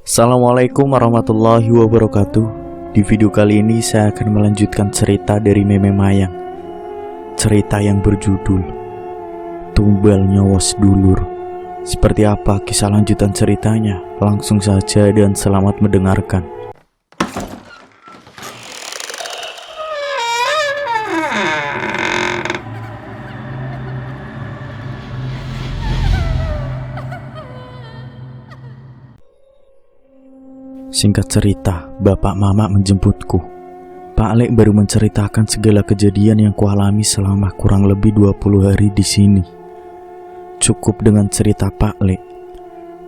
Assalamualaikum warahmatullahi wabarakatuh. Di video kali ini saya akan melanjutkan cerita dari Meme Mayang. Cerita yang berjudul Tumbal Nyawos Dulur. Seperti apa kisah lanjutan ceritanya? Langsung saja dan selamat mendengarkan. Singkat cerita, bapak mama menjemputku. Pak Lek baru menceritakan segala kejadian yang kualami selama kurang lebih 20 hari di sini. Cukup dengan cerita Pak Lek.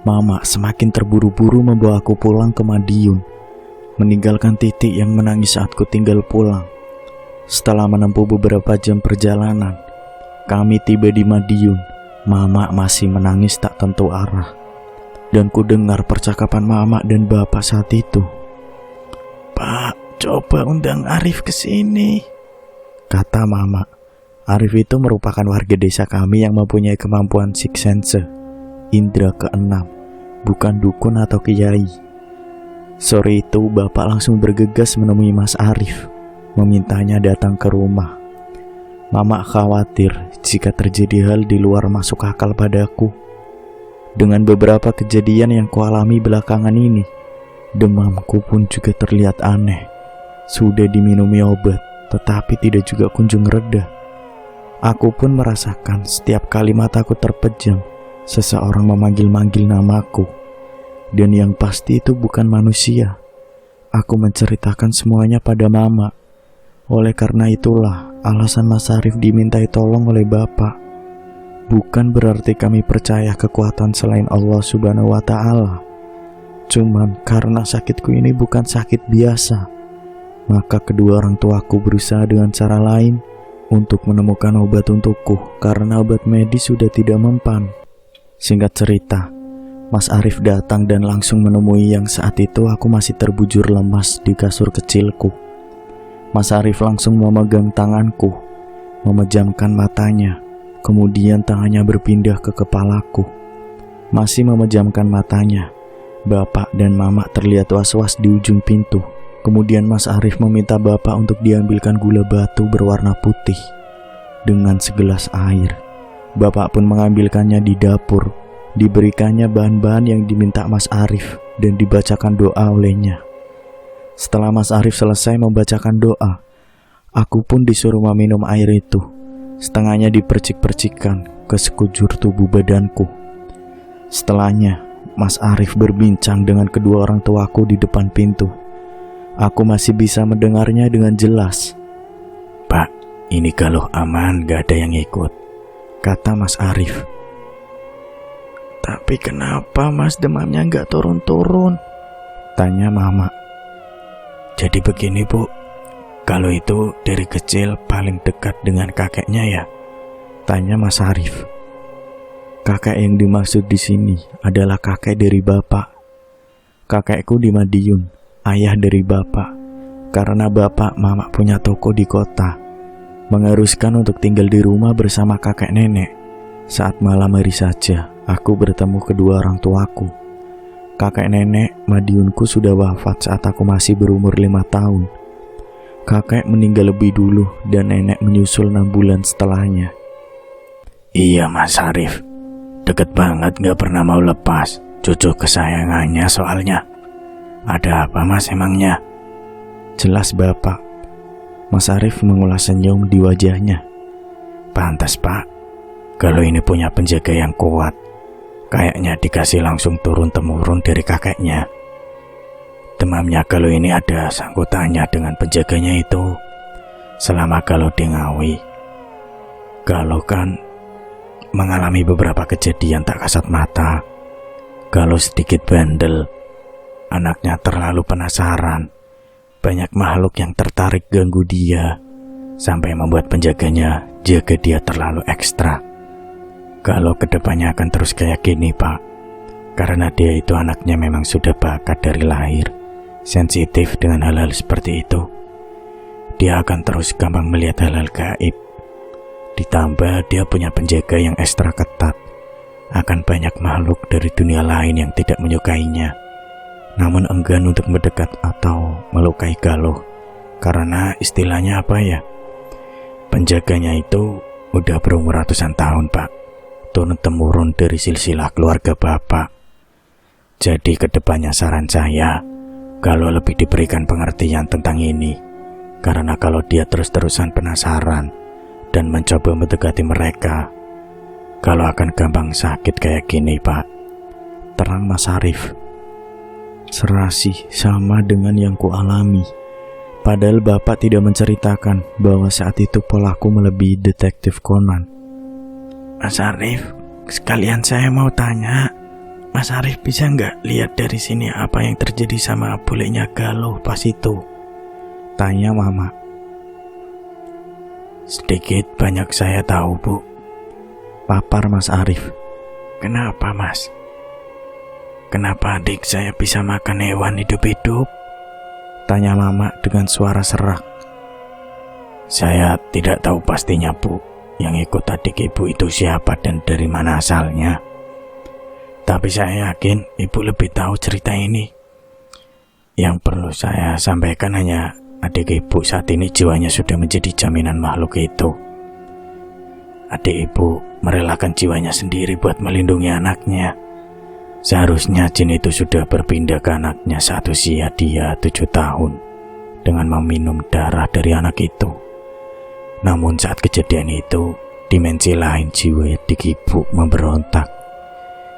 Mama semakin terburu-buru membawa aku pulang ke Madiun, meninggalkan Titik yang menangis saat ku tinggal pulang. Setelah menempuh beberapa jam perjalanan, kami tiba di Madiun. Mama masih menangis tak tentu arah. Dan ku dengar percakapan mama dan bapak saat itu. "Pak, coba undang Arif ke sini," kata mama. Arif itu merupakan warga desa kami yang mempunyai kemampuan sixth sense, indra keenam, bukan dukun atau kiai. Sore itu bapak langsung bergegas menemui Mas Arif, memintanya datang ke rumah. Mama khawatir jika terjadi hal di luar masuk akal padaku. Dengan beberapa kejadian yang kualami belakangan ini, demamku pun juga terlihat aneh. Sudah diminumi obat, tetapi tidak juga kunjung reda. Aku pun merasakan setiap kali mataku terpejam, seseorang memanggil-manggil namaku. Dan yang pasti itu bukan manusia. Aku menceritakan semuanya pada mama. Oleh karena itulah alasan Mas Arif dimintai tolong oleh bapak. Bukan berarti kami percaya kekuatan selain Allah Subhanahu wa Ta'ala. Cuman karena sakitku ini bukan sakit biasa, maka kedua orang tuaku berusaha dengan cara lain untuk menemukan obat untukku, karena obat medis sudah tidak mempan. Singkat cerita, Mas Arif datang dan langsung menemui yang saat itu aku masih terbujur lemas di kasur kecilku. Mas Arif langsung memegang tanganku, memejamkan matanya. Kemudian tangannya berpindah ke kepalaku. Masih memejamkan matanya, bapak dan mama terlihat was-was di ujung pintu. Kemudian Mas Arif meminta bapak untuk diambilkan gula batu berwarna putih dengan segelas air. Bapak pun mengambilkannya di dapur. Diberikannya bahan-bahan yang diminta Mas Arif dan dibacakan doa olehnya. Setelah Mas Arif selesai membacakan doa, aku pun disuruh meminum air itu. Setengahnya dipercik-percikkan ke sekujur tubuh badanku. Setelahnya, Mas Arif berbincang dengan kedua orang tuaku di depan pintu. Aku masih bisa mendengarnya dengan jelas. "Pak, ini kalau aman gak ada yang ikut," kata Mas Arif. "Tapi kenapa Mas demamnya gak turun-turun?" tanya mama. "Jadi begini Bu, kalau itu dari kecil paling dekat dengan kakeknya ya?" tanya Mas Arif. Kakek yang dimaksud di sini adalah kakek dari bapak. Kakekku di Madiun, ayah dari bapak. Karena bapak mama punya toko di kota, mengharuskan untuk tinggal di rumah bersama kakek nenek. Saat malam hari saja, aku bertemu kedua orang tuaku. Kakek nenek Madiunku sudah wafat saat aku masih berumur 5 tahun. Kakek meninggal lebih dulu dan nenek menyusul 6 bulan setelahnya. "Iya Mas Arif, deket banget gak pernah mau lepas cucu kesayangannya soalnya. Ada apa Mas emangnya?" jelas bapak. Mas Arif mengulas senyum di wajahnya. "Pantas Pak, kalau ini punya penjaga yang kuat. Kayaknya dikasih langsung turun-temurun dari kakeknya. Demamnya kalau ini ada sangkutannya dengan penjaganya itu selama kalau di Ngawi. Kalau kan mengalami beberapa kejadian tak kasat mata. Kalau sedikit bandel, anaknya terlalu penasaran. Banyak makhluk yang tertarik ganggu dia, sampai membuat penjaganya jaga dia terlalu ekstra. Kalau kedepannya akan terus kayak gini Pak, karena dia itu anaknya memang sudah bakat dari lahir, sensitif dengan hal-hal seperti itu. Dia akan terus gampang melihat hal-hal gaib. Ditambah dia punya penjaga yang ekstra ketat. Akan banyak makhluk dari dunia lain yang tidak menyukainya. namun enggan untuk mendekat atau melukai Galuh. Karena istilahnya apa ya, penjaganya itu udah berumur ratusan tahun, Pak. Turun-temurun dari silsilah keluarga Bapak. Jadi kedepannya saran saya, Galuh lebih diberikan pengertian tentang ini. Karena kalau dia terus-terusan penasaran dan mencoba mendekati mereka, Galuh akan gampang sakit kayak gini, Pak. Terang Mas Arif. Serasi sama dengan yang kualami. Padahal Bapak tidak menceritakan bahwa saat itu polaku melebihi detektif Conan. Mas Arif, sekalian saya mau tanya, Mas Arif bisa nggak lihat dari sini apa yang terjadi sama bulenya Galuh pas itu? Tanya Mama. Sedikit banyak saya tahu, Bu. Papar Mas Arif. Kenapa, Mas? Kenapa adik saya bisa makan hewan hidup-hidup? Tanya Mama dengan suara serak. Saya tidak tahu pastinya, Bu. Yang ikut adik ibu itu siapa dan dari mana asalnya. Tapi saya yakin ibu lebih tahu cerita ini. Yang perlu saya sampaikan hanya adik ibu saat ini jiwanya sudah menjadi jaminan makhluk itu. Adik ibu merelakan jiwanya sendiri buat melindungi anaknya. Seharusnya jin itu sudah berpindah ke anaknya saat usia dia 7 tahun dengan meminum darah dari anak itu. Namun saat kejadian itu, dimensi lain jiwa adik ibu memberontak.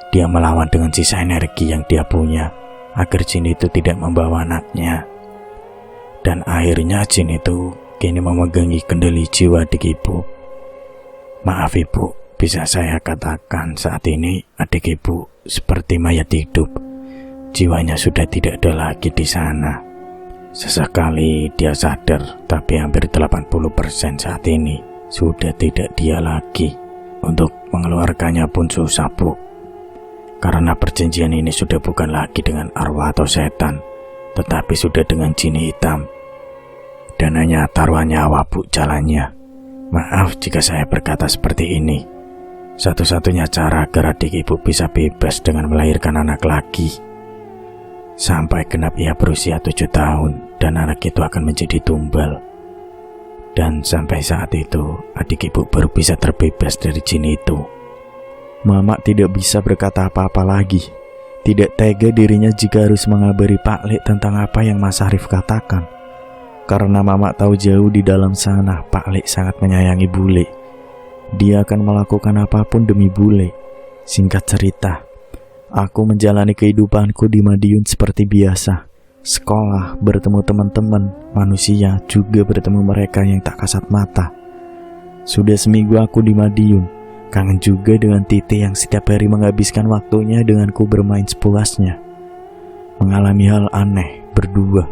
Dia melawan dengan sisa energi yang dia punya agar jin itu tidak membawa anaknya. Dan akhirnya jin itu kini memegangi kendali jiwa adik ibu. Maaf ibu, bisa saya katakan saat ini adik ibu seperti mayat hidup. Jiwanya sudah tidak ada lagi di sana. Sesekali dia sadar, tapi hampir 80% saat ini sudah tidak dia lagi. Untuk mengeluarkannya pun susah, Bu. Karena perjanjian ini sudah bukan lagi dengan arwah atau setan, tetapi sudah dengan jin hitam. Dan hanya taruhan nyawa, Bu, jalannya. Maaf jika saya berkata seperti ini. Satu-satunya cara agar adik ibu bisa bebas dengan melahirkan anak lagi. Sampai genap ia berusia 7 tahun dan anak itu akan menjadi tumbal. Dan sampai saat itu adik ibu baru bisa terbebas dari jin itu. Mama tidak bisa berkata apa-apa lagi. Tidak tega dirinya jika harus mengabari Pak Lek tentang apa yang Mas Arif katakan. Karena Mama tahu jauh di dalam sana Pak Lek sangat menyayangi Bule. Dia akan melakukan apapun demi Bule. Singkat cerita, aku menjalani kehidupanku di Madiun seperti biasa. Sekolah, bertemu teman-teman, manusia, juga bertemu mereka yang tak kasat mata. Sudah seminggu aku di Madiun. Kangen juga dengan Titi yang setiap hari menghabiskan waktunya denganku bermain sepuasnya. Mengalami hal aneh berdua.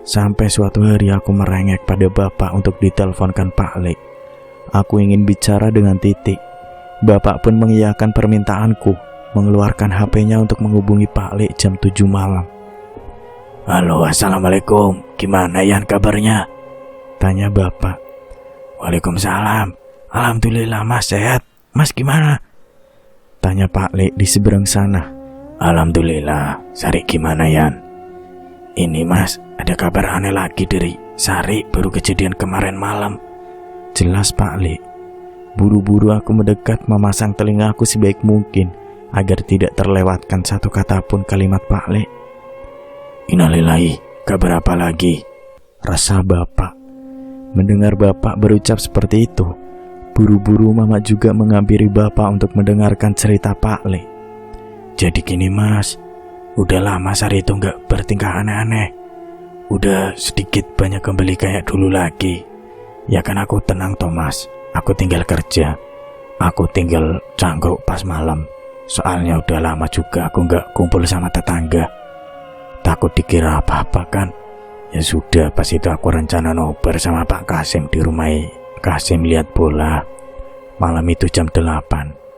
Sampai suatu hari aku merengek pada Bapak untuk diteleponkan Pak Lek. Aku ingin bicara dengan Titi. Bapak pun mengiyakan permintaanku, mengeluarkan HP-nya untuk menghubungi Pak Lek jam 7 malam. Halo, assalamualaikum. Gimana Yan kabarnya? Tanya Bapak. Waalaikumsalam. Alhamdulillah Mas sehat. Mas gimana? Tanya Pak Lek di seberang sana. Alhamdulillah. Sari gimana Yan? Ini Mas, ada kabar aneh lagi dari Sari baru kejadian kemarin malam. Jelas Pak Lek. Buru-buru aku mendekat memasang telingaku sebaik mungkin agar tidak terlewatkan satu kata pun kalimat Pak Lek. Innalillahi, kabar apa lagi? Rasa Bapak. Mendengar Bapak berucap seperti itu, buru-buru Mama juga menghampiri Bapak untuk mendengarkan cerita Pak Lek. Jadi gini Mas, udah lama Sari itu gak bertingkah aneh-aneh. Udah sedikit banyak kembali kayak dulu lagi. Ya kan aku tenang Thomas, aku tinggal kerja. Aku tinggal cangkruk pas malam. Soalnya udah lama juga aku gak kumpul sama tetangga. Takut dikira apa-apa kan. Ya sudah, pas itu aku rencana nobar sama Pak Kasim di rumah Kasim lihat bola. Malam itu jam 8.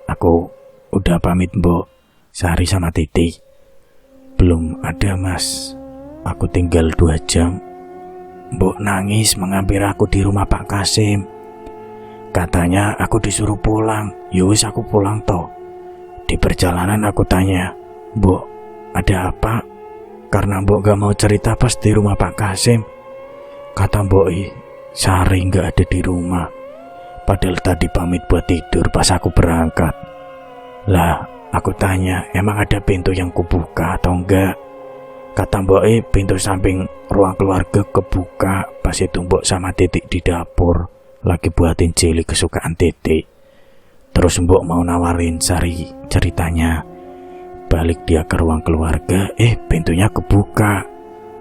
Aku udah pamit Mbok, Sari sama Titi. Belum ada Mas. Aku tinggal 2 jam. Mbok nangis menghampiri aku di rumah Pak Kasim. Katanya aku disuruh pulang. Yowis aku pulang toh. Di perjalanan aku tanya, Mbok ada apa? karena mbok gak mau cerita pas di rumah Pak Kasim. Kata mbok Sari gak ada di rumah. Padahal tadi pamit buat tidur pas aku berangkat. Lah, aku tanya, emang ada pintu yang kubuka atau enggak? Kata mbok pintu samping ruang keluarga kebuka. Pas itu mbok sama Titik di dapur lagi buatin jeli kesukaan Titik. Terus mbok mau nawarin Sari ceritanya. Balik dia ke ruang keluarga, pintunya kebuka.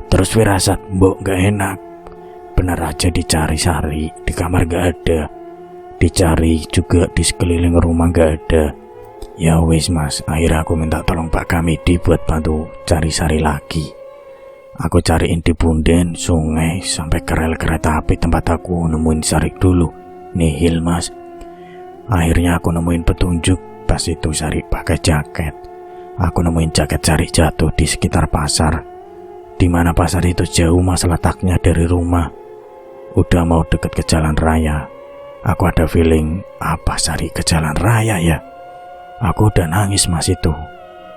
Terus firasat mbok gak enak. Bener aja dicari Sari, di kamar gak ada. Dicari juga di sekeliling rumah gak ada. Ya wis mas, akhirnya aku minta tolong Pak Kamidi buat bantu cari Sari lagi. Aku cariin di Bunden, sungai, sampai ke rel kereta api tempat aku nemuin Sari dulu. Nihil mas. Akhirnya aku nemuin petunjuk, pas itu Sari pakai jaket. Aku nemuin jaket Sari jatuh di sekitar pasar. Dimana pasar itu jauh mas letaknya dari rumah. Udah mau deket ke jalan raya. Aku ada feeling, apa Sari ke jalan raya ya? Aku udah nangis mas itu.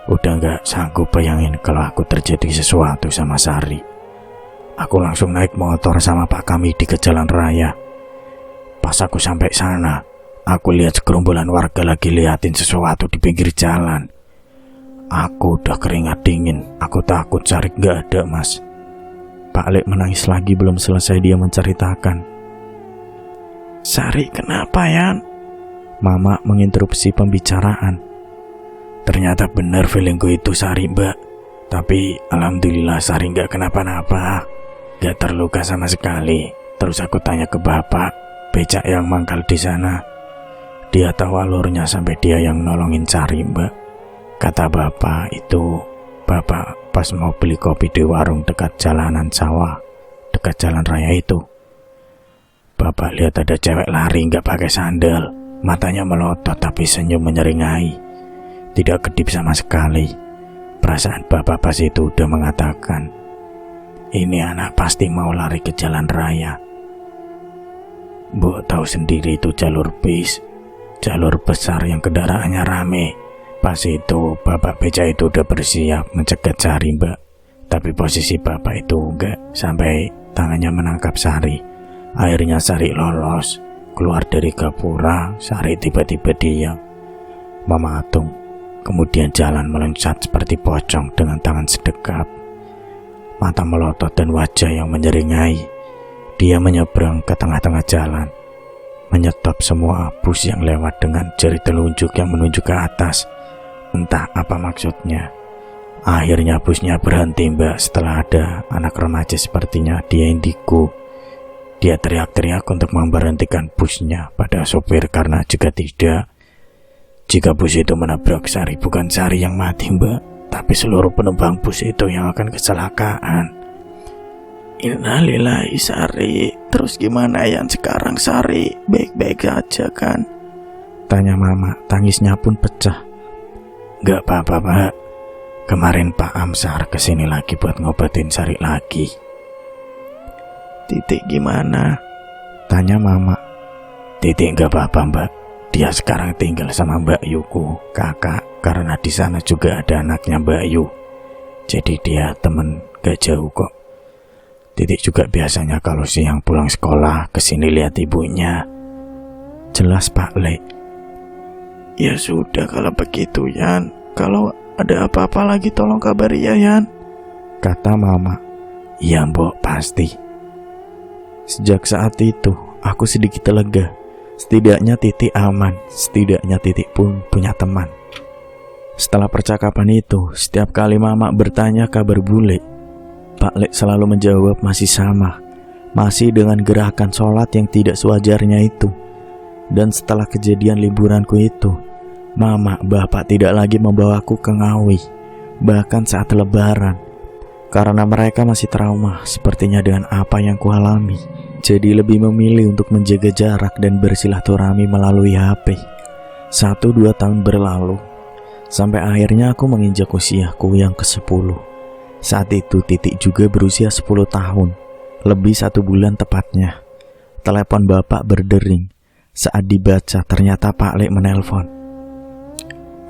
Udah gak sanggup bayangin kalau aku terjadi sesuatu sama Sari. Aku langsung naik motor sama Pak Kamidi ke jalan raya. Pas aku sampai sana, aku lihat segerombolan warga lagi liatin sesuatu di pinggir jalan. Aku udah keringat dingin. Aku takut Sari gak ada mas. Pak Lek menangis lagi belum selesai dia menceritakan. Sari kenapa Yan? Mama menginterupsi pembicaraan. Ternyata benar feelingku itu Sari mbak. Tapi alhamdulillah Sari gak kenapa-napa. Gak terluka sama sekali. Terus aku tanya ke bapak becak yang mangkal di sana. Dia tahu alurnya sampai dia yang nolongin Sari mbak. Kata bapak itu, bapak pas mau beli kopi di warung dekat jalanan sawah, dekat jalan raya itu. Bapak lihat ada cewek lari gak pakai sandal. Matanya melotot tapi senyum menyeringai. Tidak kedip sama sekali. Perasaan bapak pas itu udah mengatakan, ini anak pasti mau lari ke jalan raya. Mbok tahu sendiri itu jalur bis, jalur besar yang kendaraannya rame. Pas itu bapak beca itu udah bersiap mencegat Sari mbak. Tapi posisi bapak itu enggak sampai tangannya menangkap Sari. Akhirnya Sari lolos. Keluar dari gapura, Sari tiba-tiba diam, mematung, kemudian jalan meloncat seperti pocong dengan tangan sedekap. Mata melotot dan wajah yang menyeringai. Dia menyeberang ke tengah-tengah jalan, menyetop semua bus yang lewat dengan jari telunjuk yang menunjuk ke atas. Entah apa maksudnya. Akhirnya busnya berhenti mbak setelah ada anak remaja sepertinya dia indigo. Dia teriak-teriak untuk memberhentikan busnya pada sopir karena jika bus itu menabrak Sari, bukan Sari yang mati mbak, tapi seluruh penumpang bus itu yang akan kecelakaan. Innalillahi Sari, terus gimana Yan sekarang Sari? Baik-baik aja kan? Tanya mama, tangisnya pun pecah. Gak apa-apa pak, kemarin Pak Amsar kesini lagi buat ngobatin Sari lagi. Titik gimana? Tanya mama. Titik gak apa-apa mbak. Dia sekarang tinggal sama Mbak Yuku, kakak, karena di sana juga ada anaknya Mbak Yu. Jadi dia temen gak jauh kok. Titik juga biasanya kalau siang pulang sekolah kesini lihat ibunya. Jelas Pak Lek. Ya sudah kalau begitu Yan. Kalau ada apa-apa lagi tolong kabari ya Yan. Kata mama. Iya mbok pasti. Sejak saat itu, aku sedikit lega. Setidaknya Titik aman, setidaknya Titik pun punya teman. Setelah percakapan itu, setiap kali mama bertanya kabar bule, Pak Lek selalu menjawab masih sama, masih dengan gerakan sholat yang tidak sewajarnya itu. Dan setelah kejadian liburanku itu, mama, bapak tidak lagi membawaku ke Ngawi, bahkan saat lebaran. Karena mereka masih trauma sepertinya dengan apa yang kualami. Jadi lebih memilih untuk menjaga jarak dan bersilaturahmi melalui HP. 1-2 tahun berlalu, sampai akhirnya aku menginjak usiaku yang ke-10. Saat itu Titik juga berusia 10 tahun, lebih 1 bulan tepatnya. Telepon bapak berdering. Saat dibaca ternyata Pak Lek menelpon.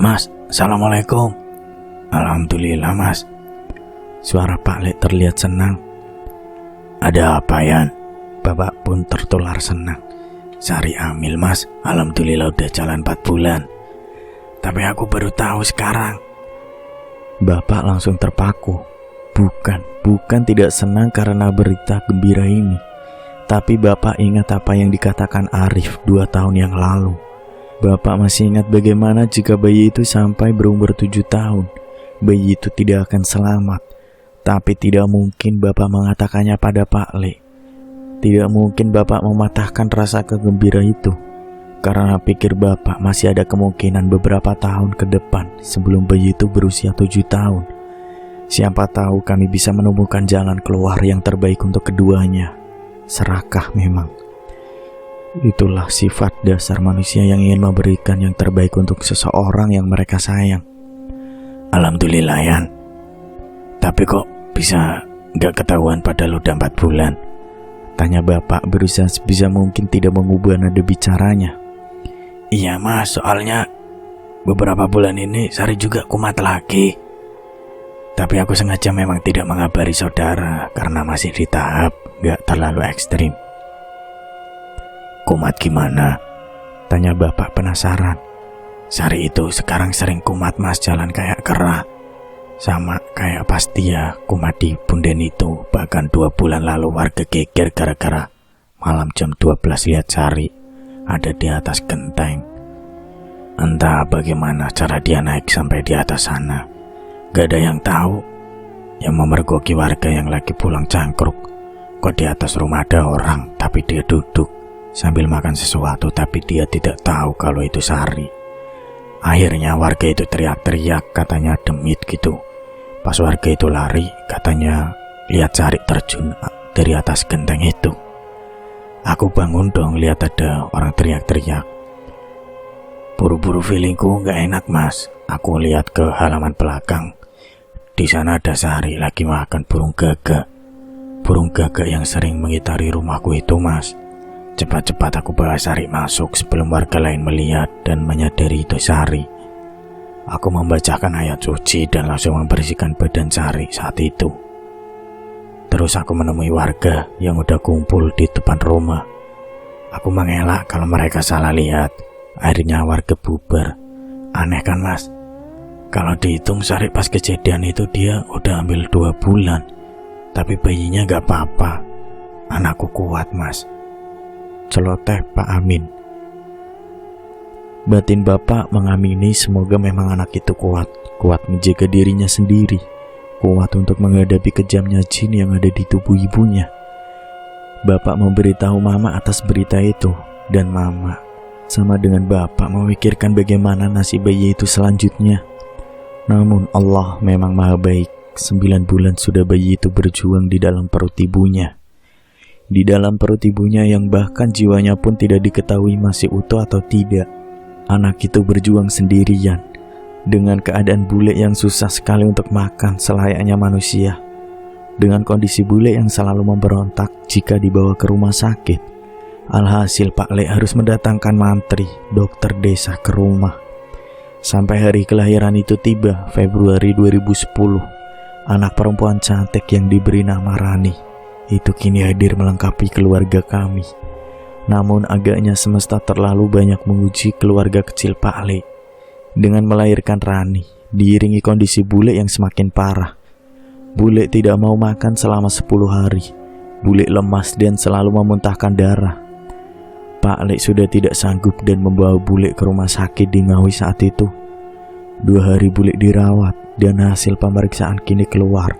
Mas, assalamualaikum. Alhamdulillah mas. Suara Pak Lek terlihat senang. Ada apa, Yan? Bapak pun tertular senang. Sari hamil, Mas. Alhamdulillah udah jalan 4 bulan. Tapi aku baru tahu sekarang. Bapak langsung terpaku. Bukan tidak senang karena berita gembira ini. Tapi Bapak ingat apa yang dikatakan Arif 2 tahun yang lalu. Bapak masih ingat bagaimana jika bayi itu sampai berumur 7 tahun, bayi itu tidak akan selamat. Tapi tidak mungkin Bapak mengatakannya pada Pak Le. Tidak mungkin Bapak mematahkan rasa kegembira itu. Karena pikir Bapak masih ada kemungkinan beberapa tahun ke depan sebelum bayi itu berusia 7 tahun. Siapa tahu kami bisa menemukan jalan keluar yang terbaik untuk keduanya. Serakah memang. Itulah sifat dasar manusia yang ingin memberikan yang terbaik untuk seseorang yang mereka sayang. Alhamdulillah, Yan. Tapi kok bisa gak ketahuan padahal udah 4 bulan? Tanya Bapak berusaha sebisa mungkin tidak mengubah nada bicaranya. Iya, Mas, soalnya beberapa bulan ini Sari juga kumat lagi. Tapi aku sengaja memang tidak mengabari saudara karena masih di tahap gak terlalu ekstrim. Kumat gimana? Tanya Bapak penasaran. Sari itu sekarang sering kumat, Mas, jalan kayak kera. Sama kayak pas dia kumat di Punden itu. Bahkan 2 bulan lalu warga geger gara-gara malam jam 12 lihat Sari ada di atas genteng. Entah bagaimana cara dia naik sampai di atas sana. Gak ada yang tahu. Yang memergoki warga yang lagi pulang cangkruk. Kok di atas rumah ada orang tapi dia duduk sambil makan sesuatu, tapi dia tidak tahu kalau itu Sari. Akhirnya warga itu teriak-teriak, katanya demit gitu. Pas warga itu lari, katanya lihat Sari terjun dari atas genteng itu. Aku bangun dong lihat ada orang teriak-teriak. Buru-buru feelingku gak enak, Mas. Aku lihat ke halaman belakang. Di sana ada Sari lagi makan burung gagak. Burung gagak yang sering mengitari rumahku itu, Mas. Cepat-cepat aku bawa Sari masuk sebelum warga lain melihat dan menyadari itu Sari. Aku membacakan ayat suci dan langsung membersihkan badan Sari saat itu. Terus aku menemui warga yang udah kumpul di depan rumah. Aku mengelak kalau mereka salah lihat. Akhirnya warga bubar. Aneh kan, Mas? Kalau dihitung Sari pas kejadian itu dia udah ambil 2 bulan. Tapi bayinya gak apa-apa. Anakku kuat, Mas. Celoteh Pak Amin. Batin Bapak mengamini semoga memang anak itu kuat menjaga dirinya sendiri, kuat untuk menghadapi kejamnya jin yang ada di tubuh ibunya. Bapak memberitahu Mama atas berita itu, dan Mama sama dengan Bapak memikirkan bagaimana nasib bayi itu selanjutnya. Namun Allah memang maha baik. 9 bulan sudah bayi itu berjuang di dalam perut ibunya. Di dalam perut ibunya yang bahkan jiwanya pun tidak diketahui masih utuh atau tidak. Anak itu berjuang sendirian, dengan keadaan bule yang susah sekali untuk makan selayaknya manusia. Dengan kondisi bule yang selalu memberontak jika dibawa ke rumah sakit. Alhasil Pak Le harus mendatangkan mantri, dokter desa ke rumah. Sampai hari kelahiran itu tiba, Februari 2010. Anak perempuan cantik yang diberi nama Rani itu kini hadir melengkapi keluarga kami. Namun agaknya semesta terlalu banyak menguji keluarga kecil Pak Le. Dengan melahirkan Rani, diiringi kondisi bule yang semakin parah. Bule tidak mau makan selama 10 hari. Bule lemas dan selalu memuntahkan darah. Pak Le sudah tidak sanggup dan membawa bule ke rumah sakit di Ngawi saat itu. 2 hari bule dirawat dan hasil pemeriksaan kini keluar.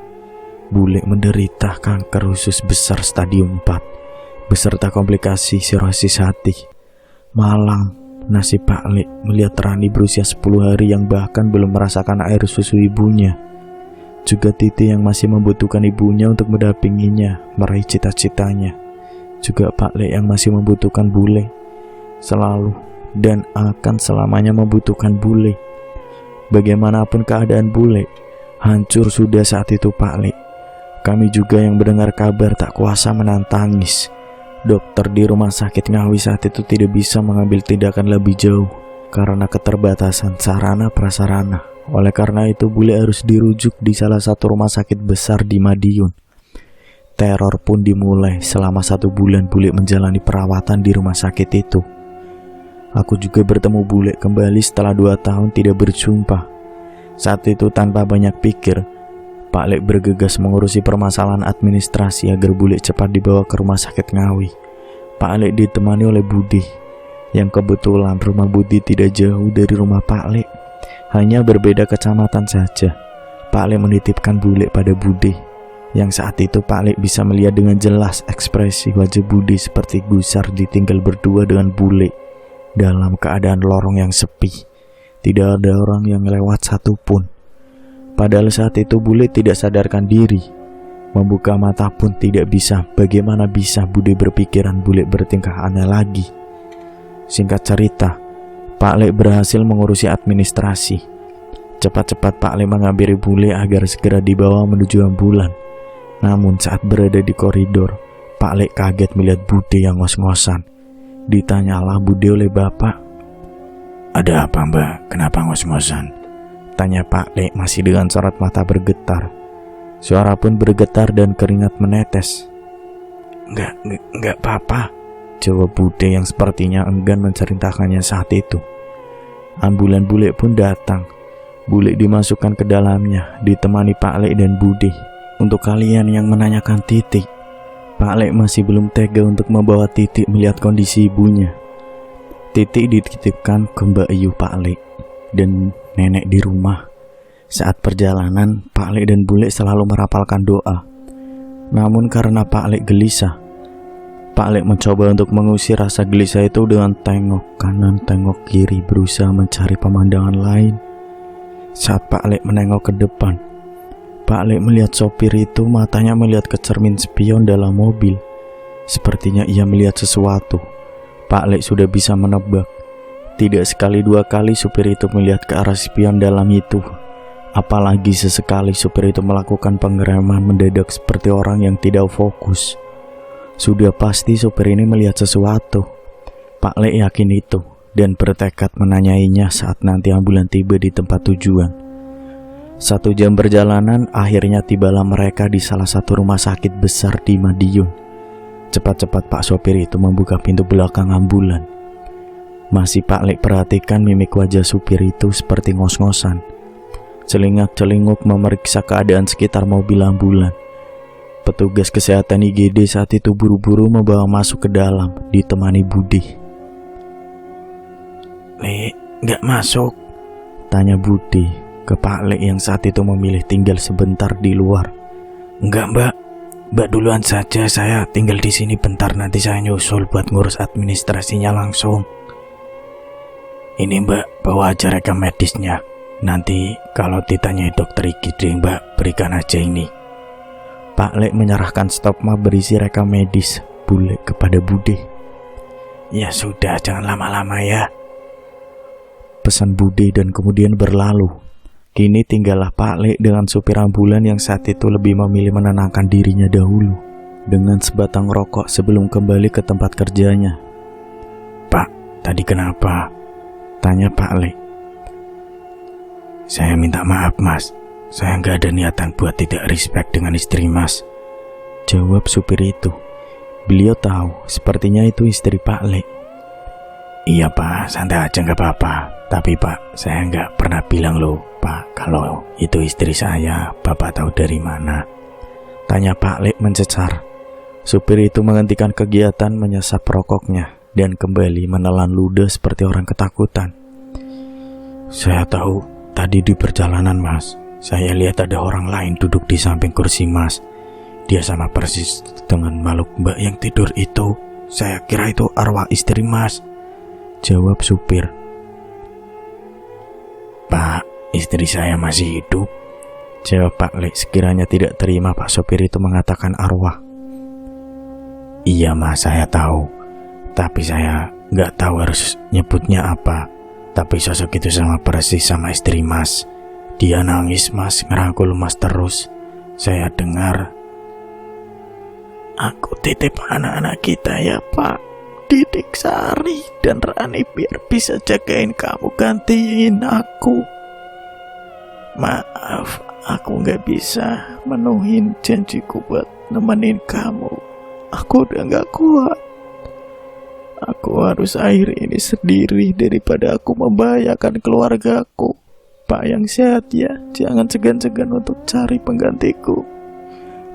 Bule menderita kanker usus besar stadium 4 beserta komplikasi sirosis hati. Malang nasib Pak Le melihat Rani berusia 10 hari yang bahkan belum merasakan air susu ibunya. Juga Titi yang masih membutuhkan ibunya untuk mendampinginya meraih cita-citanya. Juga Pak Le yang masih membutuhkan bule. Selalu dan akan selamanya membutuhkan bule. Bagaimanapun keadaan bule, hancur sudah saat itu Pak Le. Kami juga yang mendengar kabar tak kuasa menahan tangis. Dokter di rumah sakit Ngawi saat itu tidak bisa mengambil tindakan lebih jauh karena keterbatasan sarana prasarana Oleh karena itu bule harus dirujuk di salah satu rumah sakit besar di Madiun. Teror pun dimulai. Selama 1 bulan bule menjalani perawatan di rumah sakit itu. Aku juga bertemu bule kembali setelah 2 tahun tidak berjumpa. Saat itu tanpa banyak pikir, Pak Lek bergegas mengurusi permasalahan administrasi agar bule cepat dibawa ke rumah sakit Ngawi. Pak Lek ditemani oleh Budi, yang kebetulan rumah Budi tidak jauh dari rumah Pak Lek, hanya berbeda kecamatan saja. Pak Lek menitipkan bule pada Budi, yang saat itu Pak Lek bisa melihat dengan jelas ekspresi wajah Budi seperti gusar ditinggal berdua dengan bule dalam keadaan lorong yang sepi. Tidak ada orang yang lewat satupun. Padahal saat itu bule tidak sadarkan diri. Membuka mata pun tidak bisa. Bagaimana bisa Budi berpikiran bule bertingkah aneh lagi? Singkat cerita, Pak Lek berhasil mengurusi administrasi. Cepat-cepat Pak Lek menghampiri bule agar segera dibawa menuju ambulan. Namun saat berada di koridor, Pak Lek kaget melihat Budi yang ngos-ngosan. Ditanyalah Budi oleh bapak. Ada apa mbak? Kenapa ngos-ngosan? Tanya Pak Lek masih dengan sorot mata bergetar. Suara pun bergetar dan keringat menetes. Enggak apa-apa, jawab Budi yang sepertinya enggan menceritakannya saat itu. Ambulan bule pun datang. Bule dimasukkan ke dalamnya, ditemani Pak Lek dan Budi. Untuk kalian yang menanyakan Titik, Pak Lek masih belum tega untuk membawa Titik melihat kondisi ibunya. Titik dititipkan ke Mbak Ayu Pak Lek dan nenek di rumah. Saat perjalanan, Pak Lek dan Bule selalu merapalkan doa. Namun karena Pak Lek gelisah, Pak Lek mencoba untuk mengusir rasa gelisah itu dengan tengok kanan, tengok kiri, berusaha mencari pemandangan lain. Saat Pak Lek menengok ke depan, Pak Lek melihat sopir itu matanya melihat ke cermin spion dalam mobil. Sepertinya ia melihat sesuatu. Pak Lek sudah bisa menebak. Tidak sekali 2 kali supir itu melihat ke arah spion dalam itu. Apalagi sesekali supir itu melakukan pengereman mendadak seperti orang yang tidak fokus. Sudah pasti supir ini melihat sesuatu. Pak Lek yakin itu dan bertekad menanyainya saat nanti ambulan tiba di tempat tujuan. 1 jam perjalanan, akhirnya tibalah mereka di salah satu rumah sakit besar di Madiun. Cepat-cepat Pak sopir itu membuka pintu belakang ambulan. Masih Pak Lek perhatikan mimik wajah supir itu seperti ngos-ngosan. Celingak-celinguk memeriksa keadaan sekitar mobil ambulan. Petugas kesehatan IGD saat itu buru-buru membawa masuk ke dalam, ditemani Budi. Lek, nggak masuk? Tanya Budi ke Pak Lek yang saat itu memilih tinggal sebentar di luar. Enggak mbak duluan saja, saya tinggal di sini bentar, nanti saya nyusul buat ngurus administrasinya langsung. Ini mbak, bawa aja rekam medisnya. Nanti kalau ditanyai dokter IGD mbak, berikan aja ini. Pak Lek menyerahkan stopma berisi rekam medis Bule kepada Budi. Ya sudah, jangan lama-lama ya, pesan Budi dan kemudian berlalu. Kini tinggallah Pak Lek dengan supir ambulan yang saat itu lebih memilih menenangkan dirinya dahulu dengan sebatang rokok sebelum kembali ke tempat kerjanya. Pak, tadi kenapa? Tanya Pak Lek. Saya minta maaf mas, saya nggak ada niatan buat tidak respect dengan istri mas, jawab supir itu. Beliau tahu sepertinya itu istri Pak Lek. Iya pak, santai aja nggak apa-apa. Tapi pak, saya nggak pernah bilang loh pak, kalau itu istri saya. Bapak tahu dari mana? Tanya Pak Lek mencecar. Supir itu menghentikan kegiatan menyesap rokoknya dan kembali menelan ludah seperti orang ketakutan. Saya tahu tadi di perjalanan mas, saya lihat ada orang lain duduk di samping kursi mas. Dia sama persis dengan makhluk mbak yang tidur itu. Saya kira itu arwah istri mas, jawab supir. Pak, istri saya masih hidup, jawab Pak Lek sekiranya tidak terima Pak sopir itu mengatakan arwah. Iya mas, saya tahu. Tapi saya nggak tahu harus nyebutnya apa. Tapi sosok itu sama persis sama istri mas. Dia nangis mas, ngerangkul mas terus. Saya dengar. Aku titip anak-anak kita ya pak, Titik, Sari, dan Rani biar bisa jagain kamu, gantiin aku. Maaf, aku gak bisa menuhin janjiku buat nemenin kamu. Aku udah gak kuat. Aku harus akhiri ini sendiri daripada aku membahayakan keluargaku. Pak yang sehat ya, jangan segan-segan untuk cari penggantiku.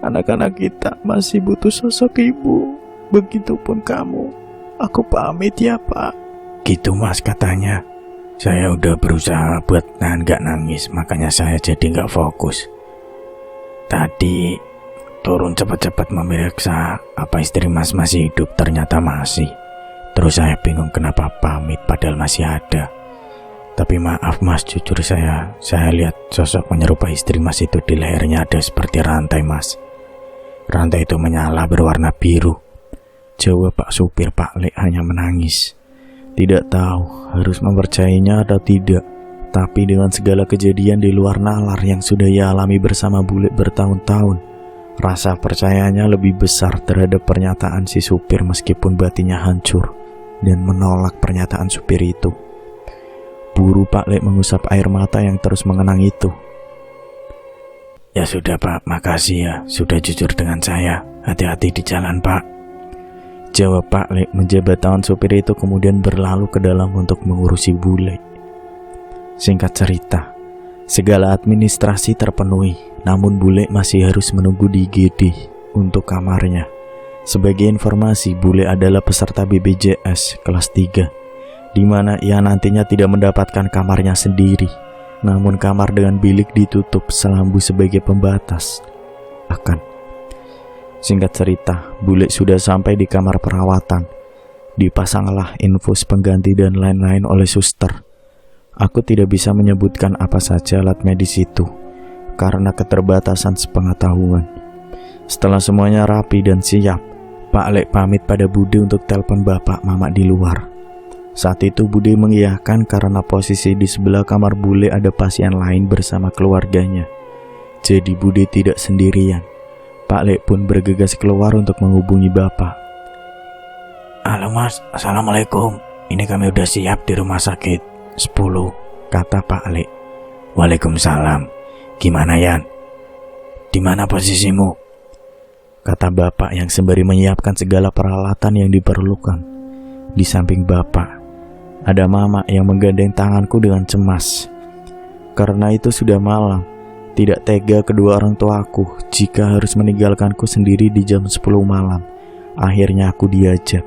Anak-anak kita masih butuh sosok ibu. Begitupun kamu. Aku pamit ya, Pak. Gitu Mas katanya. Saya udah berusaha buat nahan gak nangis, makanya saya jadi gak fokus. Tadi turun cepat-cepat memeriksa apa istri Mas masih hidup, ternyata masih. Terus saya bingung kenapa pamit padahal masih ada. Tapi maaf Mas, jujur saya lihat sosok menyerupai istri Mas itu di lehernya ada seperti rantai Mas. Rantai itu menyala berwarna biru. Jawab Pak supir. Pak Lek hanya menangis. Tidak tahu harus mempercayainya atau tidak. Tapi dengan segala kejadian di luar nalar yang sudah ia alami bersama bule bertahun-tahun, rasa percayanya lebih besar terhadap pernyataan si supir meskipun batinnya hancur dan menolak pernyataan supir itu. Buru Pak Lek mengusap air mata yang terus mengenang itu. Ya sudah Pak, makasih ya sudah jujur dengan saya. Hati-hati di jalan Pak. Jawab Pak Lek menjabat tangan supir itu kemudian berlalu ke dalam untuk mengurusi bule. Singkat cerita, segala administrasi terpenuhi, namun bule masih harus menunggu di IGD untuk kamarnya. Sebagai informasi, bule adalah peserta BPJS kelas 3, di mana ia nantinya tidak mendapatkan kamarnya sendiri, namun kamar dengan bilik ditutup selambu sebagai pembatas. Singkat cerita, bule sudah sampai di kamar perawatan. Dipasanglah infus pengganti dan lain-lain oleh suster. Aku tidak bisa menyebutkan apa saja alat medis itu, karena keterbatasan sepengetahuan. Setelah semuanya rapi dan siap, Pak Lek pamit pada Bude untuk telepon bapak mama di luar. Saat itu Bude mengiyakan karena posisi di sebelah kamar bule ada pasien lain bersama keluarganya. Jadi Bude tidak sendirian. Pak Lek pun bergegas keluar untuk menghubungi bapak. Halo Mas, Assalamualaikum. Ini kami udah siap di rumah sakit 10, kata Pak Lek. Waalaikumsalam. Gimana Yan? Di mana posisimu? Kata bapak yang sembari menyiapkan segala peralatan yang diperlukan. Di samping bapak, ada mama yang menggandeng tanganku dengan cemas. Karena itu sudah malam. Tidak tega kedua orang tuaku jika harus meninggalkanku sendiri di jam 10 malam. Akhirnya aku diajak,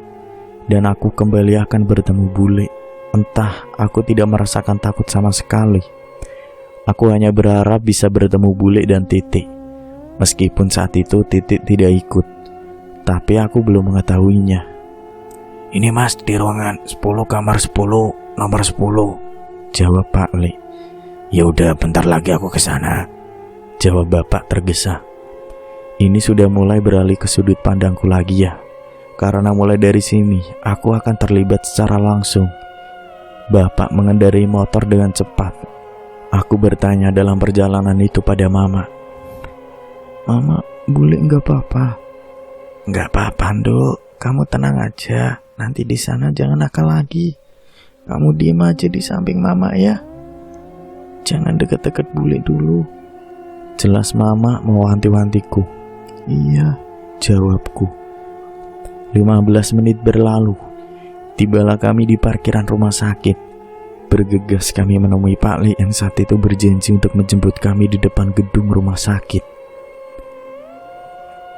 dan aku kembali akan bertemu bule. Entah, aku tidak merasakan takut sama sekali. Aku hanya berharap bisa bertemu bule dan Titik. Meskipun saat itu Titik tidak ikut, tapi aku belum mengetahuinya. Ini Mas, di ruangan 10 kamar 10, nomor 10, jawab Pak Lek. Ya udah, bentar lagi aku ke sana, jawab bapak tergesa. Ini sudah mulai beralih ke sudut pandangku lagi ya, karena mulai dari sini aku akan terlibat secara langsung. Bapak mengendarai motor dengan cepat. Aku bertanya dalam perjalanan itu pada mama. Mama, bule nggak apa-apa? Nggak apa-apa, Nduk. Kamu tenang aja. Nanti di sana jangan nakal lagi. Kamu diem aja di samping mama ya. Jangan deket-deket bule dulu. Jelas mama mewanti-wantiku. Iya, jawabku. 15 menit berlalu. Tibalah kami di parkiran rumah sakit. Bergegas kami menemui Pak Lek yang saat itu berjanji untuk menjemput kami di depan gedung rumah sakit.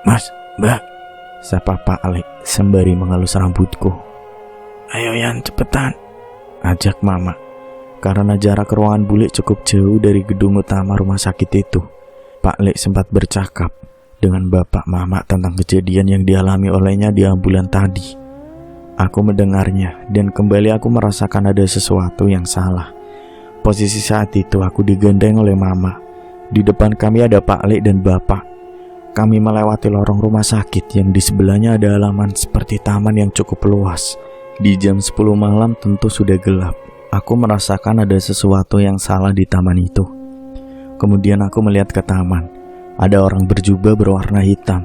Mas, Mbak, sapa Pak Lek sembari mengelus rambutku. Ayo Yan, cepetan, ajak mama. Karena jarak ruangan bule cukup jauh dari gedung utama rumah sakit itu, Pak Lek sempat bercakap dengan bapak mama tentang kejadian yang dialami olehnya di ambulan tadi. Aku mendengarnya dan kembali aku merasakan ada sesuatu yang salah. Posisi saat itu aku digandeng oleh mama. Di depan kami ada Pak Lek dan bapak. Kami melewati lorong rumah sakit yang di sebelahnya ada halaman seperti taman yang cukup luas. Di jam 10 malam tentu sudah gelap. Aku merasakan ada sesuatu yang salah di taman itu. Kemudian aku melihat ke taman. Ada orang berjubah berwarna hitam,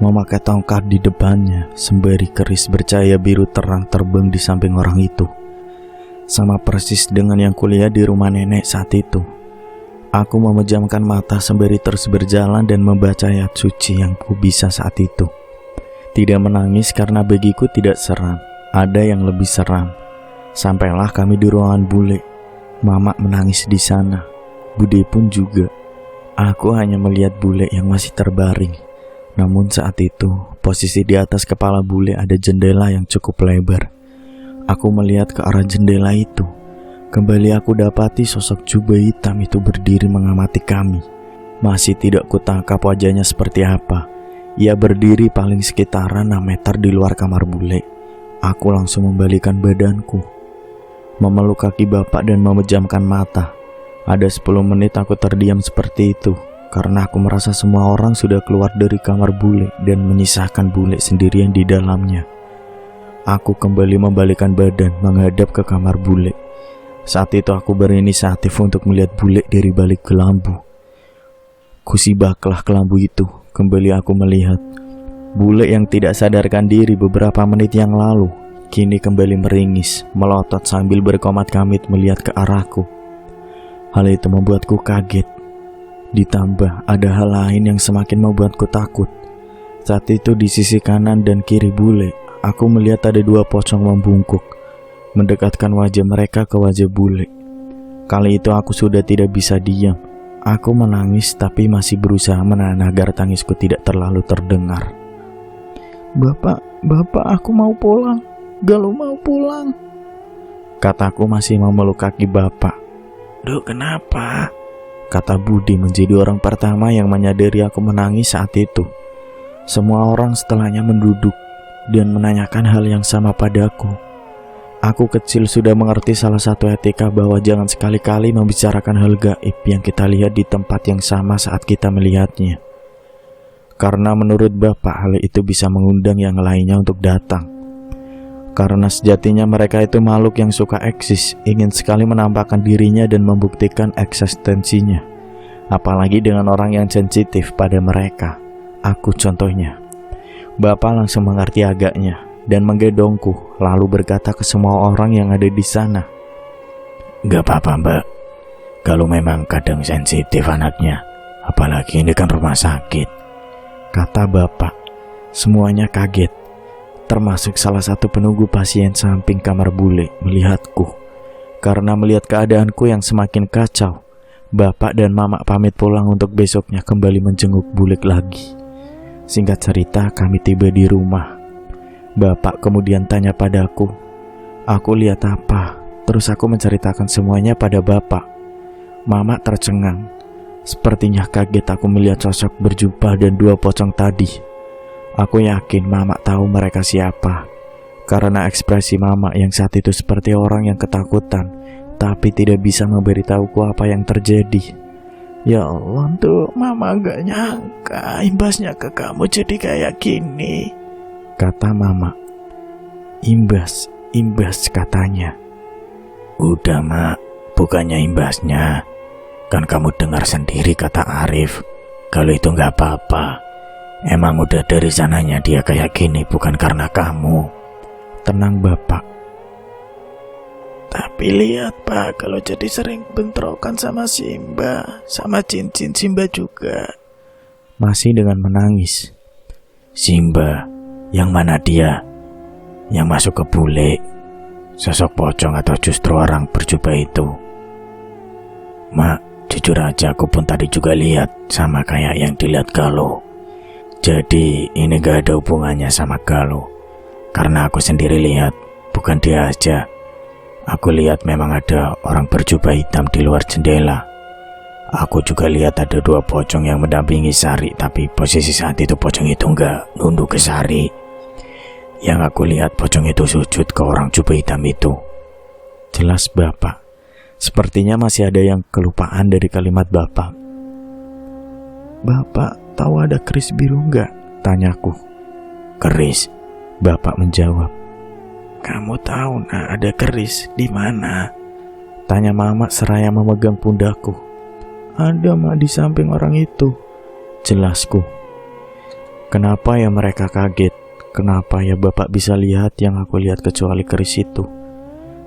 memakai tongkat di depannya, sembari keris bercahaya biru terang terbang di samping orang itu. Sama persis dengan yang kulihat di rumah nenek saat itu. Aku memejamkan mata sembari terus berjalan dan membaca ayat suci yang ku bisa saat itu. Tidak menangis karena bagiku tidak seram, ada yang lebih seram. Sampailah kami di ruangan bule. Mama menangis di sana, Bude pun juga. Aku hanya melihat bule yang masih terbaring. Namun saat itu, posisi di atas kepala bule ada jendela yang cukup lebar. Aku melihat ke arah jendela itu. Kembali aku dapati sosok jubah hitam itu berdiri mengamati kami. Masih tidak kutangkap wajahnya seperti apa. Ia berdiri paling sekitaran 6 meter di luar kamar bule. Aku langsung membalikkan badanku, memeluk kaki bapak dan memejamkan mata. Ada 10 menit aku terdiam seperti itu, karena aku merasa semua orang sudah keluar dari kamar bule dan menyisakan bule sendirian di dalamnya. Aku kembali membalikkan badan menghadap ke kamar bule. Saat itu aku berinisiatif untuk melihat bule dari balik kelambu. Kusibaklah kelambu itu. Kembali aku melihat bule yang tidak sadarkan diri beberapa menit yang lalu kini kembali meringis, melotot sambil berkomat-kamit melihat ke arahku. Hal itu membuatku kaget. Ditambah ada hal lain yang semakin membuatku takut. Saat itu di sisi kanan dan kiri bule, aku melihat ada 2 pocong membungkuk, mendekatkan wajah mereka ke wajah bule. Kali itu aku sudah tidak bisa diam. Aku menangis tapi masih berusaha menahan agar tangisku tidak terlalu terdengar. Bapak, aku mau pulang. Galuh mau pulang, kataku masih memeluk kaki bapak. Duh, kenapa? Kata Budi menjadi orang pertama yang menyadari aku menangis saat itu. Semua orang setelahnya menduduk dan menanyakan hal yang sama padaku. Aku kecil sudah mengerti salah satu etika bahwa jangan sekali-kali membicarakan hal gaib yang kita lihat di tempat yang sama saat kita melihatnya. Karena menurut bapak hal itu bisa mengundang yang lainnya untuk datang. Karena sejatinya mereka itu makhluk yang suka eksis, ingin sekali menampakkan dirinya dan membuktikan eksistensinya. Apalagi dengan orang yang sensitif pada mereka. Aku contohnya. Bapak langsung mengerti agaknya dan menggendongku, lalu berkata ke semua orang yang ada di sana. Gak apa-apa mbak, kalau memang kadang sensitif anaknya, apalagi ini kan rumah sakit, kata bapak. Semuanya kaget, termasuk salah satu penunggu pasien samping kamar bule melihatku. Karena melihat keadaanku yang semakin kacau, bapak dan mama pamit pulang untuk besoknya kembali menjenguk bule lagi. Singkat cerita, kami tiba di rumah. Bapak kemudian tanya padaku, aku lihat apa? Terus aku menceritakan semuanya pada bapak. Mama tercengang. Sepertinya kaget aku melihat sosok berjubah dan 2 pocong tadi. Aku yakin mama tahu mereka siapa, karena ekspresi mama yang saat itu seperti orang yang ketakutan, tapi tidak bisa memberitahuku apa yang terjadi. Ya Allah, tuh mama gak nyangka imbasnya ke kamu jadi kayak gini, kata mama. Imbas katanya. Udah mak, bukannya imbasnya. Kan kamu dengar sendiri kata Arif, kalau itu gak apa-apa. Emang udah dari sananya dia kayak gini, bukan karena kamu. Tenang bapak. Tapi lihat pak, kalau jadi sering bentrokan sama Simba, sama cincin Simba juga. Masih dengan menangis. Simba, yang mana dia? Yang masuk ke bule? Sosok pocong atau justru orang berjubah itu? Mak, jujur aja aku pun tadi juga lihat sama kayak yang dilihat Galuh. Jadi ini gak ada hubungannya sama Galuh, karena aku sendiri lihat, bukan dia aja. Aku lihat memang ada orang berjubah hitam di luar jendela. Aku juga lihat ada 2 pocong yang mendampingi Sari, tapi posisi saat itu pocong itu enggak nunduk ke Sari. Yang aku lihat pocong itu sujud ke orang jubah hitam itu. Jelas bapak. Sepertinya masih ada yang kelupaan dari kalimat bapak. Bapak tahu ada keris biru enggak? Tanyaku. Keris? Bapak menjawab. Kamu tahu nak ada keris di mana? Tanya mama seraya memegang pundakku. Ada mak di samping orang itu, jelasku. Kenapa ya mereka kaget? Kenapa ya bapak bisa lihat yang aku lihat kecuali keris itu?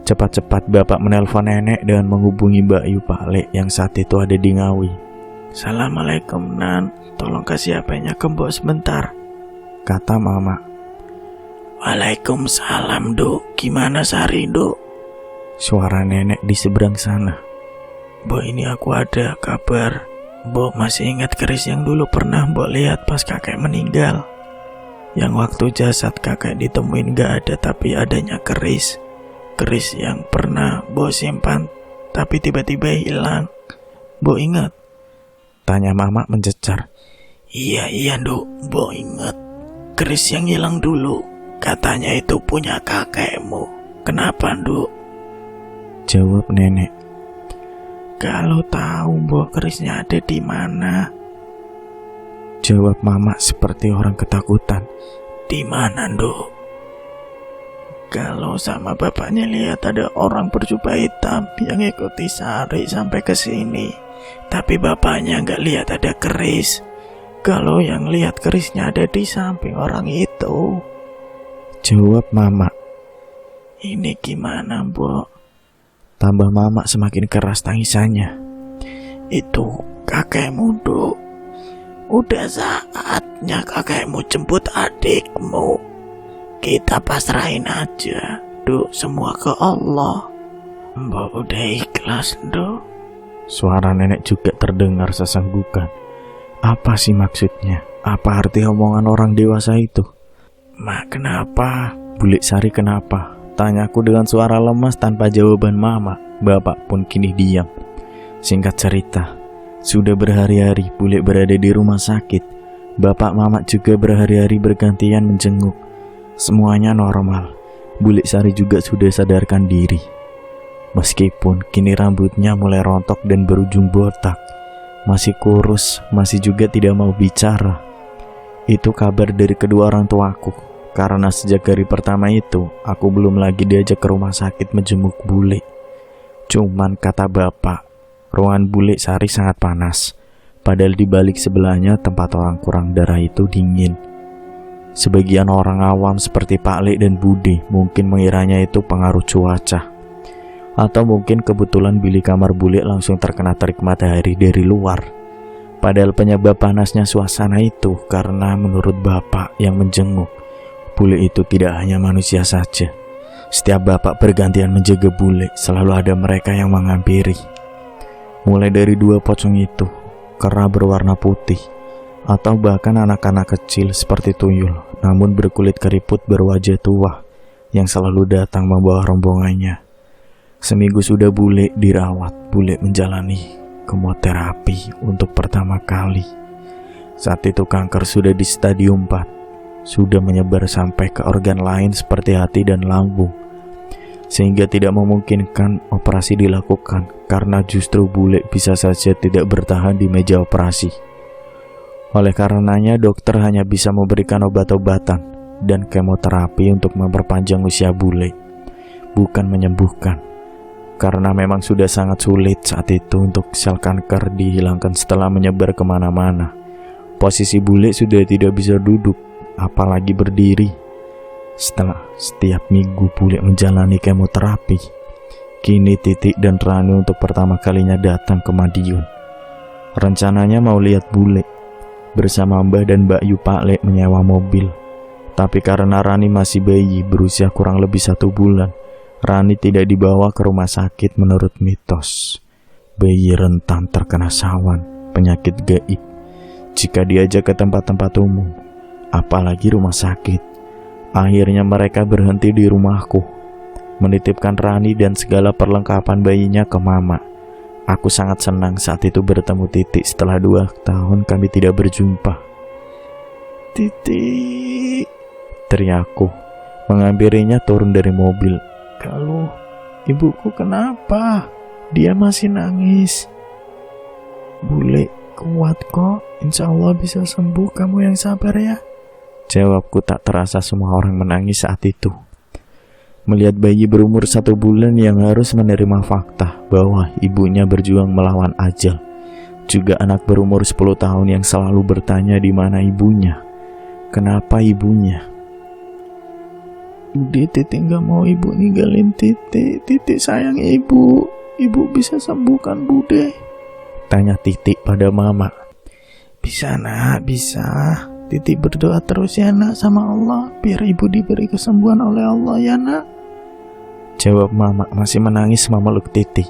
Cepat-cepat bapak menelpon nenek dengan menghubungi Mbak Yu Pak Lek yang saat itu ada di Ngawi. Assalamualaikum Nan, tolong kasih HP-nya ke Mbok sebentar, kata mama. Waalaikumsalam Duk, gimana Sari Duk? Suara nenek di seberang sana. Mbok, ini aku ada kabar. Mbok masih ingat keris yang dulu pernah Mbok lihat pas kakek meninggal? Yang waktu jasad kakek ditemuin gak ada tapi adanya keris. Keris yang pernah Mbok simpan tapi tiba-tiba hilang. Mbok ingat? Tanya mama mencecar. Iya Nduk, Mbok ingat. Keris yang hilang dulu, katanya itu punya kakekmu. Kenapa Nduk? Jawab nenek. Kalau tahu Mbok kerisnya ada di mana? Jawab mama seperti orang ketakutan. Di mana Nduk? Kalau sama bapaknya lihat ada orang berjubah hitam yang ikuti Sari sampai ke sini, tapi bapaknya nggak lihat ada keris. Kalau yang lihat kerisnya ada di samping orang itu. Jawab mama. Ini gimana Mbok? Tambah mama semakin keras tangisannya. Itu kakekmu Nduk. Udah saatnya kakekmu jemput adikmu. Kita pasrahin aja Nduk semua ke Allah. Mbok udah ikhlas Nduk. Suara nenek juga terdengar sesenggukan. Apa sih maksudnya? Apa arti omongan orang dewasa itu? Mak, kenapa? Bulik Sari kenapa? Tanyaku dengan suara lemas tanpa jawaban mama. Bapak pun kini diam. Singkat cerita, sudah berhari-hari Bulik berada di rumah sakit. Bapak mama juga berhari-hari bergantian menjenguk. Semuanya normal. Bulik Sari juga sudah sadarkan diri. Meskipun kini rambutnya mulai rontok dan berujung botak, masih kurus, masih juga tidak mau bicara. Itu kabar dari kedua orang tuaku. Karena sejak hari pertama itu, aku belum lagi diajak ke rumah sakit menjenguk Bulik. Cuman kata bapak, ruangan Bulik Sari sangat panas. Padahal di balik sebelahnya tempat orang kurang darah itu dingin. Sebagian orang awam seperti Pak Lek dan Budi mungkin mengiranya itu pengaruh cuaca. Atau mungkin kebetulan bilik kamar Bulik langsung terkena terik matahari dari luar. Padahal penyebab panasnya suasana itu karena menurut bapak yang menjenguk, Bulik itu tidak hanya manusia saja. Setiap bapak bergantian menjaga Bulik, selalu ada mereka yang menghampiri. Mulai dari dua pocong itu, kera berwarna putih, atau bahkan anak-anak kecil seperti tuyul, namun berkulit keriput berwajah tua, yang selalu datang membawa rombongannya. Seminggu sudah Bulik dirawat, Bulik menjalani kemoterapi untuk pertama kali. Saat itu kanker sudah di stadium 4. Sudah menyebar sampai ke organ lain seperti hati dan lambung, sehingga tidak memungkinkan operasi dilakukan karena justru Bulik bisa saja tidak bertahan di meja operasi. Oleh karenanya dokter hanya bisa memberikan obat-obatan dan kemoterapi untuk memperpanjang usia Bulik, bukan menyembuhkan. Karena memang sudah sangat sulit saat itu untuk sel kanker dihilangkan setelah menyebar kemana-mana. Posisi Bulik sudah tidak bisa duduk, apalagi berdiri. Setelah setiap minggu Bulik menjalani kemoterapi, kini Titik dan Rani untuk pertama kalinya datang ke Madiun. Rencananya mau lihat Bulik. Bersama Mbah dan Mbak Yu Pak Lek menyewa mobil. Tapi karena Rani masih bayi berusia kurang lebih 1 bulan, Rani tidak dibawa ke rumah sakit menurut mitos. Bayi rentan terkena sawan, penyakit gaib, jika diajak ke tempat-tempat umum, apalagi rumah sakit. Akhirnya mereka berhenti di rumahku, menitipkan Rani dan segala perlengkapan bayinya ke mama. Aku sangat senang saat itu bertemu Titik setelah 2 tahun kami tidak berjumpa. Titik, teriakku, menghampirinya turun dari mobil. Kalau ibuku kenapa? Dia masih nangis. Bulik kuat kok, insya Allah bisa sembuh, kamu yang sabar ya. Jawabku tak terasa semua orang menangis saat itu. Melihat bayi berumur 1 bulan yang harus menerima fakta bahwa ibunya berjuang melawan ajal. Juga anak berumur 10 tahun yang selalu bertanya di mana ibunya. Kenapa ibunya? Bude, Titik gak mau ibu ninggalin Titik. Titik sayang ibu. Ibu bisa sembuhkan Bude? Tanya Titik pada mama. Bisa nak, bisa. Titik berdoa terus ya nak sama Allah, biar ibu diberi kesembuhan oleh Allah ya nak. Jawab mama masih menangis memeluk Titik.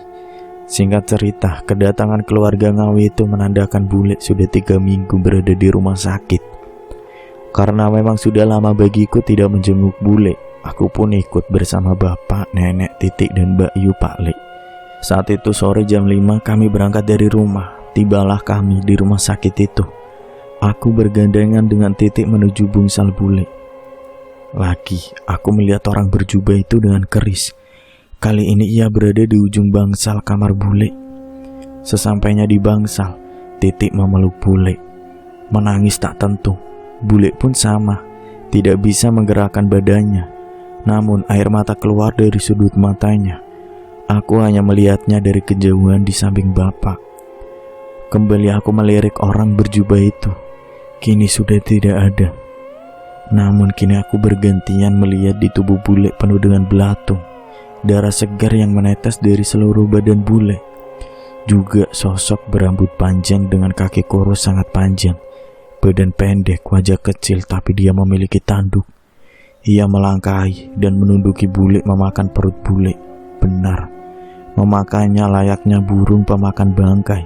Singkat cerita, kedatangan keluarga Ngawi itu menandakan bule sudah 3 minggu berada di rumah sakit. Karena memang sudah lama bagiku tidak menjenguk bule, aku pun ikut bersama bapak, nenek, Titik, dan Mbak Yu Pak Le. Saat itu sore jam 5 kami berangkat dari rumah. Tibalah kami di rumah sakit itu. Aku bergandengan dengan Titik menuju bungsal bule. Lagi, aku melihat orang berjubah itu dengan keris. Kali ini ia berada di ujung bangsal kamar bule. Sesampainya di bangsal, Titik memeluk bule. Menangis tak tentu. Bule pun sama, tidak bisa menggerakkan badannya. Namun air mata keluar dari sudut matanya. Aku hanya melihatnya dari kejauhan di samping bapak. Kembali aku melirik orang berjubah itu. Kini sudah tidak ada. Namun kini aku bergantian melihat di tubuh bule penuh dengan belatung. Darah segar yang menetes dari seluruh badan bule. Juga sosok berambut panjang dengan kaki kurus sangat panjang. Badan pendek, wajah kecil, tapi dia memiliki tanduk. Ia melangkahi dan menunduki bule memakan perut bule. Benar, memakannya layaknya burung pemakan bangkai.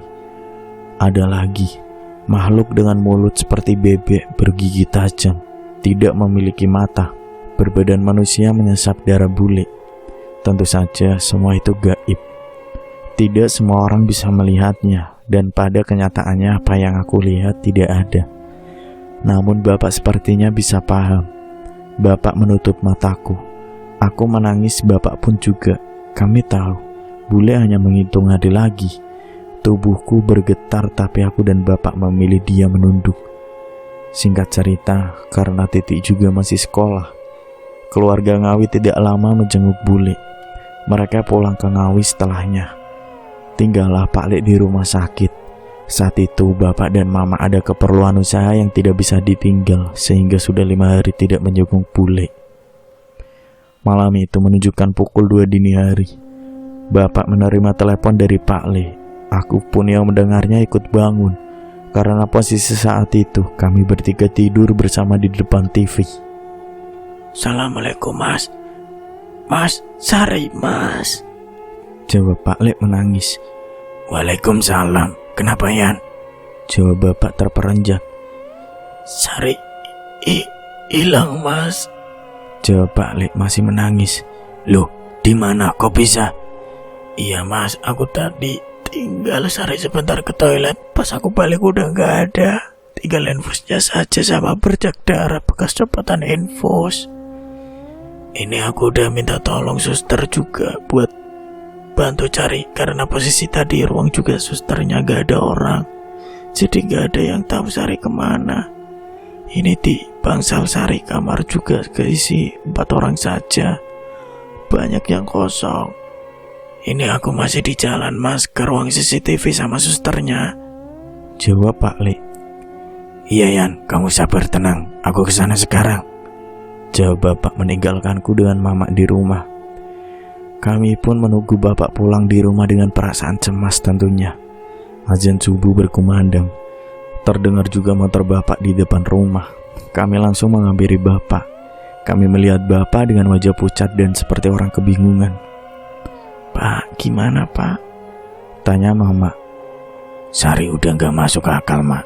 Ada lagi, makhluk dengan mulut seperti bebek bergigi tajam, tidak memiliki mata, berbadan manusia menyesap darah bule. Tentu saja semua itu gaib. Tidak semua orang bisa melihatnya, dan pada kenyataannya apa yang aku lihat tidak ada. Namun bapak sepertinya bisa paham. Bapak menutup mataku. Aku menangis, bapak pun juga. Kami tahu, bule hanya menghitung hari lagi. Tubuhku bergetar, tapi aku dan bapak memilih dia menunduk. Singkat cerita, karena Titik juga masih sekolah, keluarga Ngawi tidak lama menjenguk bule. Mereka pulang ke Ngawi setelahnya. Tinggallah Pak Le di rumah sakit. Saat itu bapak dan mama ada keperluan usaha yang tidak bisa ditinggal, sehingga sudah 5 hari tidak menjenguk bule. Malam itu menunjukkan pukul 2 dini hari. Bapak menerima telepon dari Pak Le. Aku pun yang mendengarnya ikut bangun. Karena posisi saat itu kami bertiga tidur bersama di depan TV. Assalamualaikum mas. Mas, Sari mas. Jawab Pak Le menangis. Waalaikumsalam. Kenapa Yan? Jawab bapak terperanjat. Sari hilang mas. Jawab Pak Le masih menangis. Loh, di mana kok bisa? Iya mas, aku tadi tinggal Sari sebentar ke toilet. Pas aku balik udah gak ada. Tinggal infusnya saja sama bercak darah bekas copotan infus. Ini aku udah minta tolong suster juga buat bantu cari, karena posisi tadi ruang juga susternya gak ada orang. Jadi gak ada yang tahu Sari kemana. Ini di bangsal Sari kamar juga keisi 4 orang saja. Banyak yang kosong. Ini aku masih di jalan mas ke ruang CCTV sama susternya. Jawab Pak Le. Iya Yan, kamu sabar tenang. Aku kesana sekarang. Jawab bapak meninggalkanku dengan mama di rumah. Kami pun menunggu bapak pulang di rumah dengan perasaan cemas tentunya. Azan subuh berkumandang. Terdengar juga motor bapak di depan rumah. Kami langsung menghampiri bapak. Kami melihat bapak dengan wajah pucat dan seperti orang kebingungan. Pak, gimana pak? Tanya mama. Sari udah gak masuk akal mak.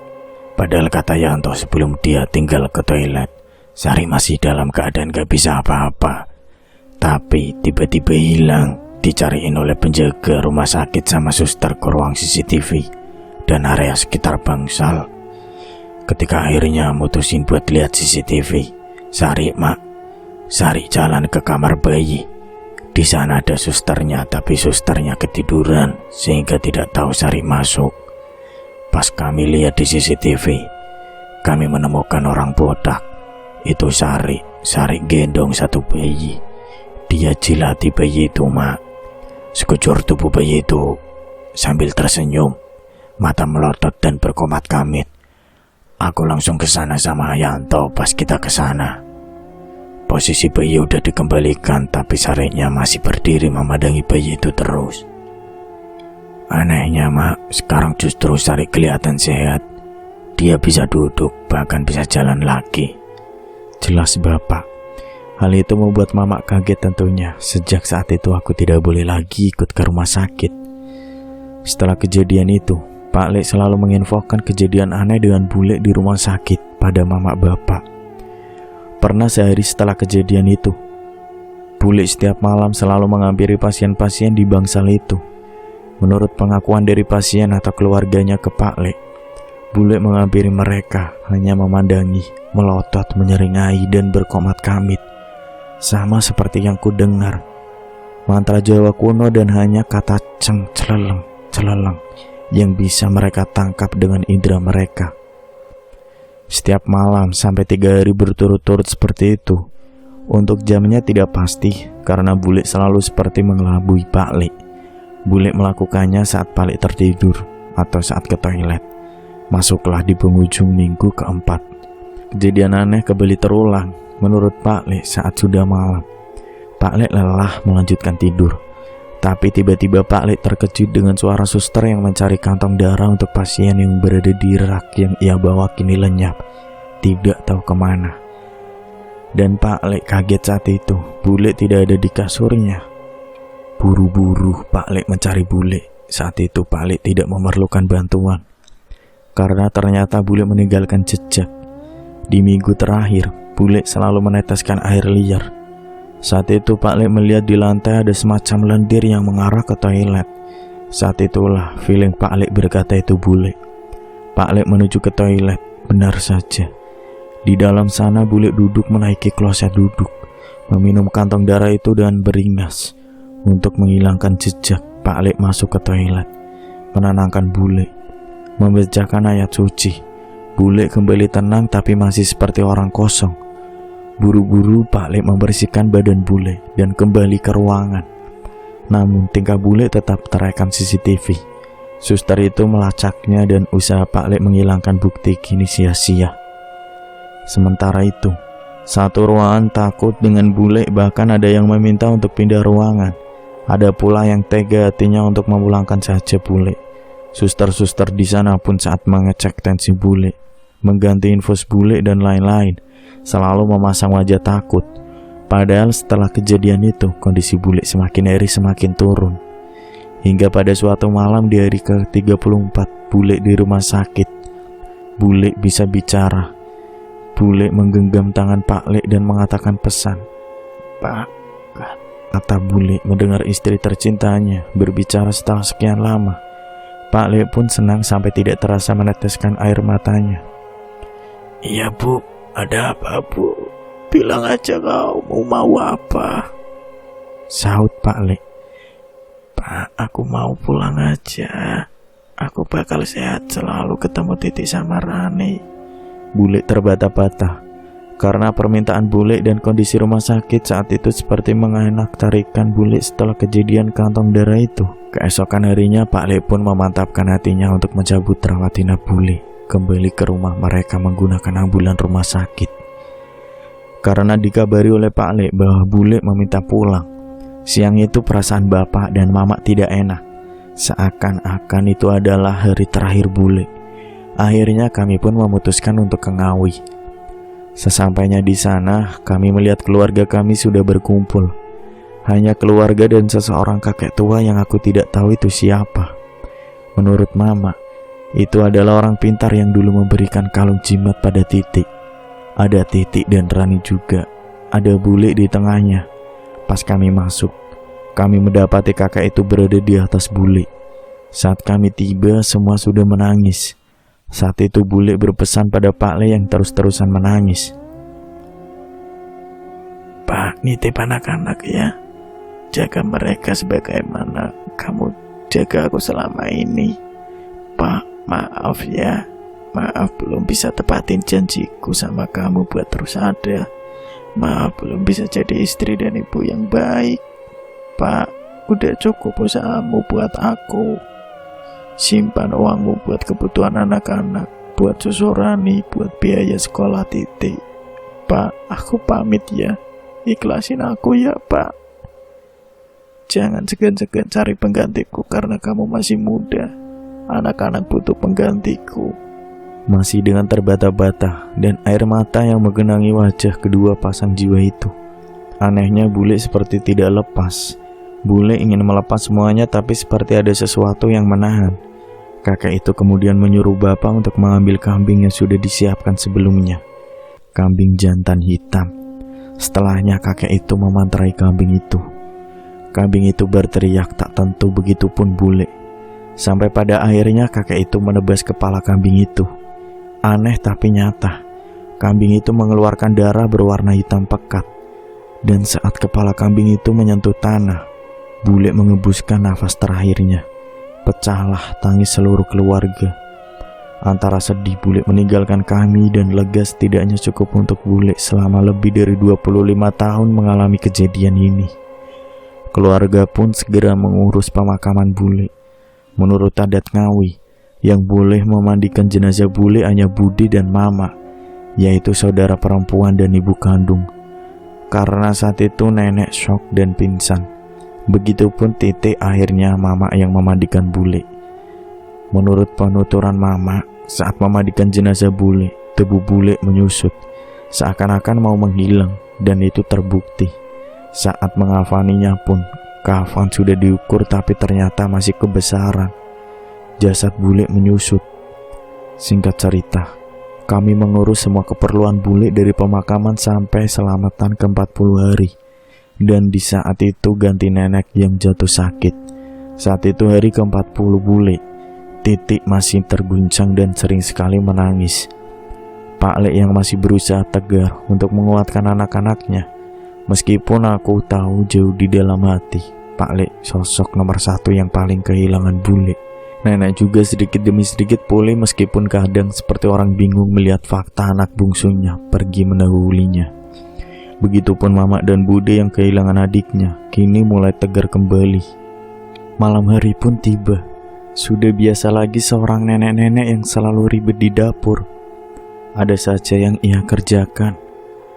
Padahal kata Yanto sebelum dia tinggal ke toilet, Sari masih dalam keadaan gak bisa apa-apa. Tapi tiba-tiba hilang, dicariin oleh penjaga rumah sakit sama suster ke ruang CCTV dan area sekitar bangsal. Ketika akhirnya mutusin buat lihat CCTV, Sari jalan ke kamar bayi. Di sana ada susternya, tapi susternya ketiduran sehingga tidak tahu Sari masuk. Pas kami lihat di CCTV, kami menemukan orang botak. Itu Sari gendong satu bayi. Dia jilati bayi itu mak. Sekujur tubuh bayi itu sambil tersenyum, mata melotot dan berkomat kamit. Aku langsung ke sana sama Yanto pas kita ke sana. Posisi bayi udah dikembalikan, tapi Sariknya masih berdiri memandangi bayi itu terus. Anehnya, Mak, sekarang justru Sarik kelihatan sehat. Dia bisa duduk, bahkan bisa jalan lagi. Jelas Bapak. Hal itu membuat Mama kaget tentunya. Sejak saat itu aku tidak boleh lagi ikut ke rumah sakit. Setelah kejadian itu, Pak Lek selalu menginfokan kejadian aneh dengan bule di rumah sakit pada Mama Bapak. Pernah sehari setelah kejadian itu, bule setiap malam selalu menghampiri pasien-pasien di bangsal itu. Menurut pengakuan dari pasien atau keluarganya ke Pak Lek, bule menghampiri mereka hanya memandangi, melotot, menyeringai, dan berkomat kamit. Sama seperti yang ku dengar, mantra Jawa kuno dan hanya kata ceng celeleng celeleng yang bisa mereka tangkap dengan indera mereka. Setiap malam sampai 3 hari berturut-turut seperti itu. Untuk jamnya tidak pasti karena bule selalu seperti mengelabui Pak Lek. Bule melakukannya saat Pak Lek tertidur atau saat ke toilet. Masuklah di penghujung minggu keempat. Kejadian aneh kembali terulang menurut Pak Lek saat sudah malam. Pak Lek lelah melanjutkan tidur. Tapi tiba-tiba Pak Lek terkejut dengan suara suster yang mencari kantong darah untuk pasien yang berada di rak yang ia bawa kini lenyap, tidak tahu kemana. Dan Pak Lek kaget saat itu, bule tidak ada di kasurnya. Buru-buru Pak Lek mencari bule. Saat itu Pak Lek tidak memerlukan bantuan, karena ternyata bule meninggalkan jejak. Di minggu terakhir, bule selalu meneteskan air liar. Saat itu Pak Lek melihat di lantai ada semacam lendir yang mengarah ke toilet. Saat itulah feeling Pak Lek berkata itu bule. Pak Lek menuju ke toilet, benar saja. Di dalam sana bule duduk menaiki kloset duduk, meminum kantong darah itu dengan beringas. Untuk menghilangkan jejak, Pak Lek masuk ke toilet, menenangkan bule, membacakan ayat suci. Bule kembali tenang tapi masih seperti orang kosong. Buru-buru Pak Lek membersihkan badan bule dan kembali ke ruangan. Namun tingkah bule tetap terekam CCTV. Suster itu melacaknya dan usaha Pak Lek menghilangkan bukti kini sia-sia. Sementara itu, satu ruangan takut dengan bule, bahkan ada yang meminta untuk pindah ruangan. Ada pula yang tega hatinya untuk memulangkan saja bule. Suster-suster di sana pun saat mengecek tensi bule, mengganti infus bule dan lain-lain, selalu memasang wajah takut. Padahal setelah kejadian itu, kondisi bule semakin hari semakin turun. Hingga pada suatu malam di hari ke-34 bule di rumah sakit, bule bisa bicara. Bule menggenggam tangan Pak Lek dan mengatakan pesan. "Pak," kata bule mendengar istri tercintanya berbicara setelah sekian lama. Pak Lek pun senang sampai tidak terasa meneteskan air matanya. "Iya Bu, ada apa Bu? Bilang aja kau mau apa?" Sahut Pak Lek. "Pak, aku mau pulang aja. Aku bakal sehat selalu ketemu Titi sama Rani." Bule terbata-bata karena permintaan bule dan kondisi rumah sakit saat itu seperti mengenak tarikan bule setelah kejadian kantong darah itu. Keesokan harinya Pak Lek pun memantapkan hatinya untuk mencabut rawat inap bule, kembali ke rumah mereka menggunakan ambulan rumah sakit. Karena dikabari oleh Pak Lek bahwa bule meminta pulang. Siang itu perasaan bapak dan mama tidak enak, seakan-akan itu adalah hari terakhir bule. Akhirnya kami pun memutuskan untuk ke Ngawi. Sesampainya di sana, kami melihat keluarga kami sudah berkumpul. Hanya keluarga dan seseorang kakek tua yang aku tidak tahu itu siapa. Menurut mama, itu adalah orang pintar yang dulu memberikan kalung jimat pada Titik. Ada Titik dan Rani juga. Ada bule di tengahnya. Pas kami masuk, kami mendapati kakek itu berada di atas bule. Saat kami tiba, semua sudah menangis. Saat itu bule berpesan pada Pak Lek yang terus-terusan menangis. "Pak, nitip anak-anak ya. Jaga mereka sebagaimana kamu jaga aku selama ini. Pak, maaf ya. Maaf belum bisa tepatin janjiku sama kamu buat terus ada. Maaf belum bisa jadi istri dan ibu yang baik. Pak, udah cukup usahamu buat aku. Simpan uangmu buat kebutuhan anak-anak, buat susu Rani, buat biaya sekolah Titik. Pak, aku pamit ya. ikhlasin aku ya Pak. Jangan segan-segan cari penggantiku karena kamu masih muda. Anak-anak butuh penggantiku. Masih dengan terbata-bata dan air mata yang menggenangi wajah kedua pasang jiwa itu. Anehnya bule seperti tidak lepas. Bule ingin melepas semuanya tapi seperti ada sesuatu yang menahan. Kakek itu kemudian menyuruh bapak untuk mengambil kambing yang sudah disiapkan sebelumnya. Kambing jantan hitam. Setelahnya kakek itu memanterai kambing itu. Kambing itu berteriak tak tentu, begitupun bule. Sampai pada akhirnya kakek itu menebas kepala kambing itu. Aneh tapi nyata. Kambing itu mengeluarkan darah berwarna hitam pekat. Dan saat kepala kambing itu menyentuh tanah, bule mengebuskan nafas terakhirnya. Pecahlah tangis seluruh keluarga. Antara sedih bule meninggalkan kami dan lega setidaknya cukup untuk bule selama lebih dari 25 tahun mengalami kejadian ini. Keluarga pun segera mengurus pemakaman bule. Menurut adat Ngawi, yang boleh memandikan jenazah bule hanya Bude dan Mama, yaitu saudara perempuan dan ibu kandung. Karena saat itu nenek shock dan pingsan. Begitupun Tete, akhirnya Mama yang memandikan bule. Menurut penuturan Mama, saat memandikan jenazah bule, tubuh bule menyusut, seakan-akan mau menghilang, dan itu terbukti. Saat mengafaninya pun, kafan sudah diukur tapi ternyata masih kebesaran. Jasad bule menyusut. Singkat cerita, kami mengurus semua keperluan bule dari pemakaman sampai selamatan ke-40 hari. Dan di saat itu ganti nenek yang jatuh sakit. Saat itu hari ke-40 bule. Titik masih terguncang dan sering sekali menangis. Pak Lek yang masih berusaha tegar untuk menguatkan anak-anaknya. Meskipun aku tahu jauh di dalam hati, Pak Lek sosok nomor satu yang paling kehilangan bule. Nenek juga sedikit demi sedikit pulih meskipun kadang seperti orang bingung melihat fakta anak bungsunya pergi mendahulinya. Begitupun Mama dan Bude yang kehilangan adiknya, kini mulai tegar kembali. Malam hari pun tiba. Sudah biasa lagi seorang nenek-nenek yang selalu ribet di dapur. Ada saja yang ia kerjakan.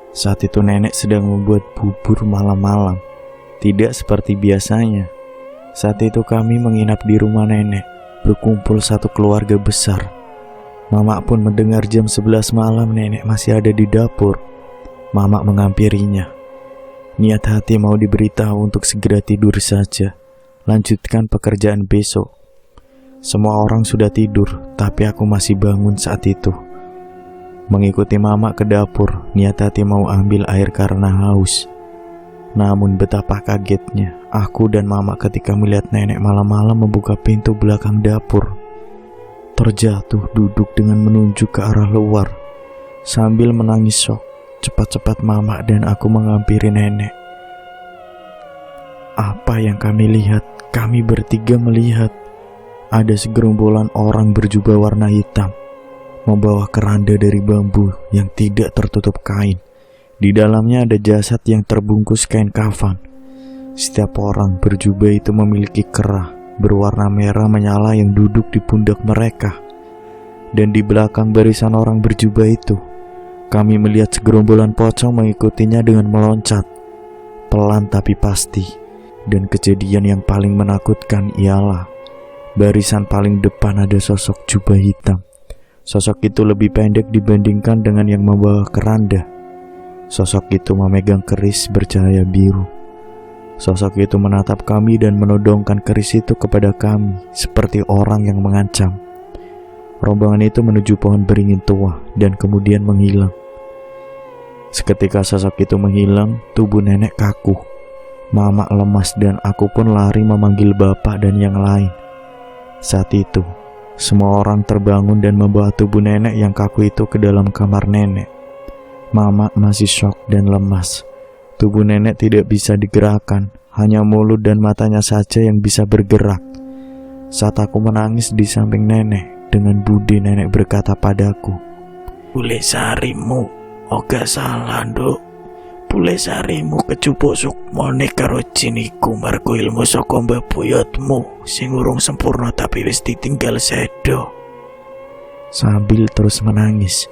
Saat itu nenek sedang membuat bubur malam-malam. Tidak seperti biasanya. Saat itu kami menginap di rumah nenek, berkumpul satu keluarga besar. Mama pun mendengar jam 11 malam nenek masih ada di dapur. Mama menghampirinya. Niat hati mau diberitahu untuk segera tidur saja, lanjutkan pekerjaan besok. Semua orang sudah tidur, tapi aku masih bangun saat itu. Mengikuti Mama ke dapur, niat hati mau ambil air karena haus. Namun betapa kagetnya aku dan Mama ketika melihat nenek malam-malam membuka pintu belakang dapur. Terjatuh duduk dengan menunjuk ke arah luar. Sambil menangis syok, cepat-cepat Mama dan aku menghampiri nenek. Apa yang kami lihat? Kami bertiga melihat ada segerombolan orang berjubah warna hitam membawa keranda dari bambu yang tidak tertutup kain. Di dalamnya ada jasad yang terbungkus kain kafan. Setiap orang berjubah itu memiliki kerah berwarna merah menyala yang duduk di pundak mereka. Dan di belakang barisan orang berjubah itu, kami melihat segerombolan pocong mengikutinya dengan meloncat. Pelan tapi pasti. Dan kejadian yang paling menakutkan ialah barisan paling depan ada sosok jubah hitam. Sosok itu lebih pendek dibandingkan dengan yang membawa keranda. Sosok itu memegang keris bercahaya biru. Sosok itu menatap kami dan menodongkan keris itu kepada kami seperti orang yang mengancam. Rombongan itu menuju pohon beringin tua dan kemudian menghilang. Seketika sosok itu menghilang, tubuh nenek kaku. Mama lemas dan aku pun lari memanggil bapak dan yang lain. Saat itu, semua orang terbangun dan membawa tubuh nenek yang kaku itu ke dalam kamar nenek. Mama masih syok dan lemas. Tubuh nenek tidak bisa digerakkan, hanya mulut dan matanya saja yang bisa bergerak. Saat aku menangis di samping nenek, dengan budi nenek berkata padaku, "Bule sarimu, oga salah nduk. Bule sarimu kejupuk sukmone karo jiniku margo ilmu saka mbah buyutmu sing urung sempurna tapi wis ditinggal sedo." Sambil terus menangis,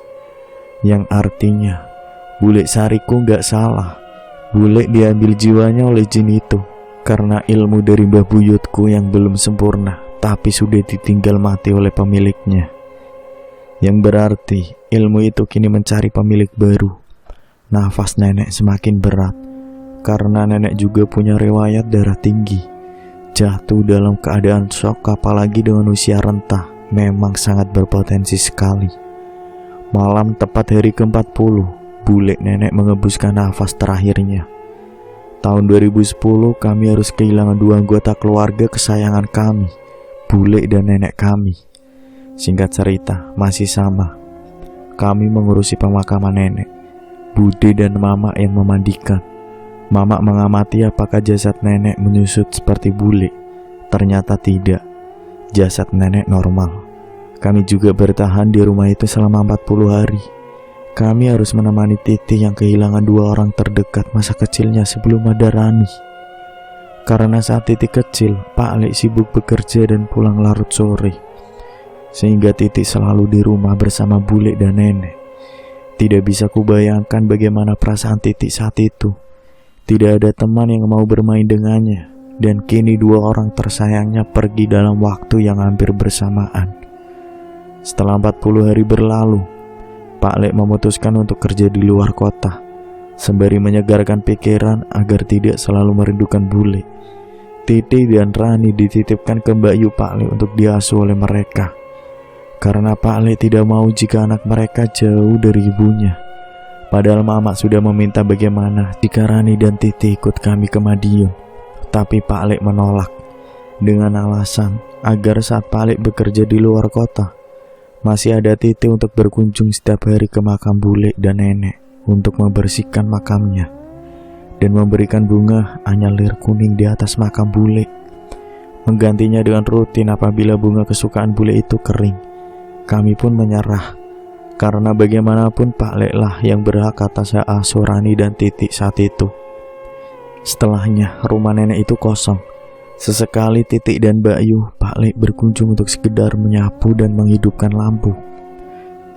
yang artinya bule sariku gak salah. Bule diambil jiwanya oleh jin itu karena ilmu dari mbah buyutku yang belum sempurna tapi sudah ditinggal mati oleh pemiliknya. Yang berarti ilmu itu kini mencari pemilik baru. Nafas nenek semakin berat karena nenek juga punya riwayat darah tinggi. Jatuh dalam keadaan shock apalagi dengan usia renta memang sangat berpotensi sekali. Malam tepat hari ke-40, bule nenek mengebuskan nafas terakhirnya. Tahun 2010 kami harus kehilangan 2 anggota keluarga kesayangan kami, bule dan nenek kami. Singkat cerita, masih sama. Kami mengurusi pemakaman nenek. Bude dan mama yang memandikan. Mama mengamati apakah jasad nenek menyusut seperti bule. Ternyata tidak. Jasad nenek normal. Kami juga bertahan di rumah itu selama 40 hari. Kami harus menemani Titi yang kehilangan 2 orang terdekat masa kecilnya sebelum ada Rani. Karena saat Titi kecil, Pak Lek sibuk bekerja dan pulang larut sore. Sehingga Titi selalu di rumah bersama bule dan nenek. Tidak bisa kubayangkan bagaimana perasaan Titi saat itu. Tidak ada teman yang mau bermain dengannya. Dan kini 2 orang tersayangnya pergi dalam waktu yang hampir bersamaan. Setelah 40 hari berlalu, Pak Lek memutuskan untuk kerja di luar kota, sembari menyegarkan pikiran agar tidak selalu merindukan bule. Titi dan Rani dititipkan ke Mbak Yu Pak Lek untuk diasuh oleh mereka. Karena Pak Lek tidak mau jika anak mereka jauh dari ibunya. Padahal Mama sudah meminta bagaimana jika Rani dan Titi ikut kami ke Madiun. Tapi Pak Lek menolak dengan alasan agar saat Pak Lek bekerja di luar kota, masih ada Titi untuk berkunjung setiap hari ke makam bule dan nenek untuk membersihkan makamnya dan memberikan bunga anyalir kuning di atas makam bule, menggantinya dengan rutin apabila bunga kesukaan bule itu kering. Kami pun menyerah karena bagaimanapun Pak Lek lah yang berhak atas hak asuh Rani dan Titi saat itu. Setelahnya rumah nenek itu kosong. Sesekali Titik dan Mbak Yu Pak Lek berkunjung untuk sekedar menyapu dan menghidupkan lampu.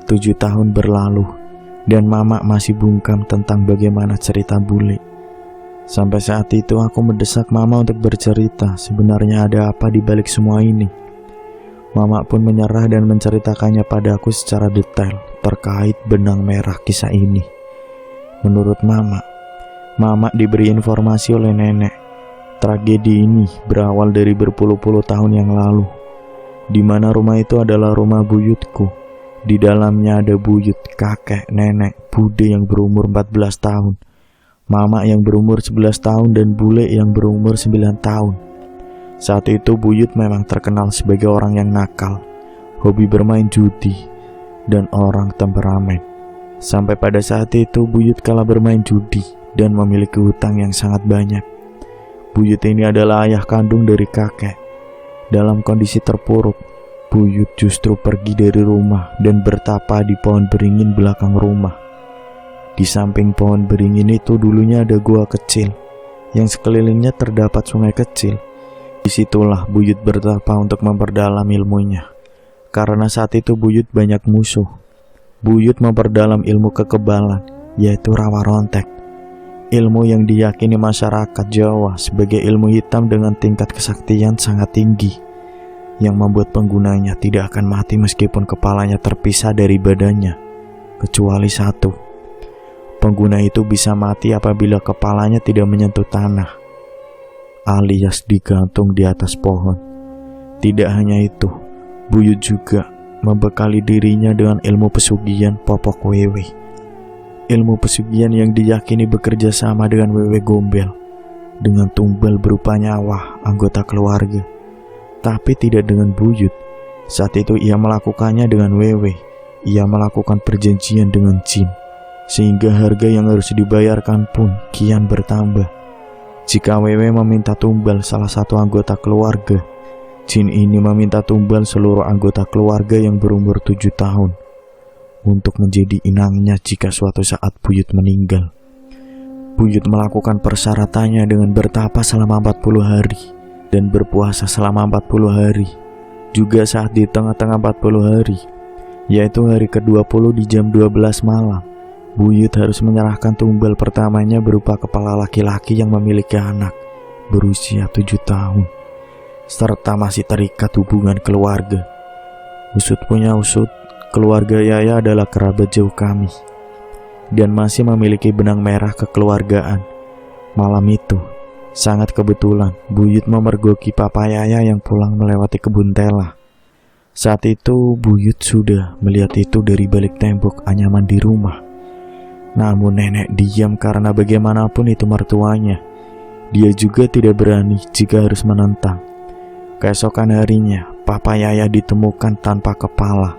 7 tahun berlalu dan Mama masih bungkam tentang bagaimana cerita bule. Sampai saat itu aku mendesak Mama untuk bercerita sebenarnya ada apa di balik semua ini. Mama pun menyerah dan menceritakannya padaku secara detail terkait benang merah kisah ini. Menurut Mama diberi informasi oleh nenek. Tragedi ini berawal dari berpuluh-puluh tahun yang lalu, di mana rumah itu adalah rumah buyutku. Di dalamnya ada buyut, kakek, nenek, bude yang berumur 14 tahun, Mama yang berumur 11 tahun, dan bule yang berumur 9 tahun. Saat itu buyut memang terkenal sebagai orang yang nakal, hobi bermain judi, dan orang temperamen. Sampai pada saat itu buyut kalah bermain judi dan memiliki hutang yang sangat banyak. Buyut ini adalah ayah kandung dari kakek. Dalam kondisi terpuruk, buyut justru pergi dari rumah dan bertapa di pohon beringin belakang rumah. Di samping pohon beringin itu dulunya ada gua kecil, yang sekelilingnya terdapat sungai kecil. Disitulah buyut bertapa untuk memperdalam ilmunya. Karena saat itu buyut banyak musuh. Buyut memperdalam ilmu kekebalan, yaitu rawa rontek. Ilmu yang diyakini masyarakat Jawa sebagai ilmu hitam dengan tingkat kesaktian sangat tinggi, yang membuat penggunanya tidak akan mati meskipun kepalanya terpisah dari badannya, kecuali satu. Pengguna itu bisa mati apabila kepalanya tidak menyentuh tanah, alias digantung di atas pohon. Tidak hanya itu, buyut juga membekali dirinya dengan ilmu pesugihan popok wewe. Ilmu pesugihan yang diyakini bekerja sama dengan wewe gombel, dengan tumbal berupa nyawa anggota keluarga. Tapi tidak dengan buyut. Saat itu ia melakukannya dengan wewe. Ia melakukan perjanjian dengan jin, sehingga harga yang harus dibayarkan pun kian bertambah. Jika wewe meminta tumbal salah satu anggota keluarga, jin ini meminta tumbal seluruh anggota keluarga yang berumur 7 tahun. Untuk menjadi inangnya jika suatu saat buyut meninggal. Buyut melakukan persyaratannya dengan bertapa selama 40 hari dan berpuasa selama 40 hari. Juga saat di tengah-tengah 40 hari, yaitu hari ke-20 di jam 12 malam, Buyut harus menyerahkan tumbal pertamanya berupa kepala laki-laki yang memiliki anak berusia 7 tahun, serta masih terikat hubungan keluarga. Usut punya usut, keluarga Yaya adalah kerabat jauh kami, dan masih memiliki benang merah kekeluargaan. Malam itu, sangat kebetulan, Buyut memergoki Papa Yaya yang pulang melewati kebun tela. Saat itu, Buyut sudah melihat itu dari balik tembok anyaman di rumah. Namun nenek diam karena bagaimanapun itu mertuanya. Dia juga tidak berani jika harus menentang. Keesokan harinya, Papa Yaya ditemukan tanpa kepala.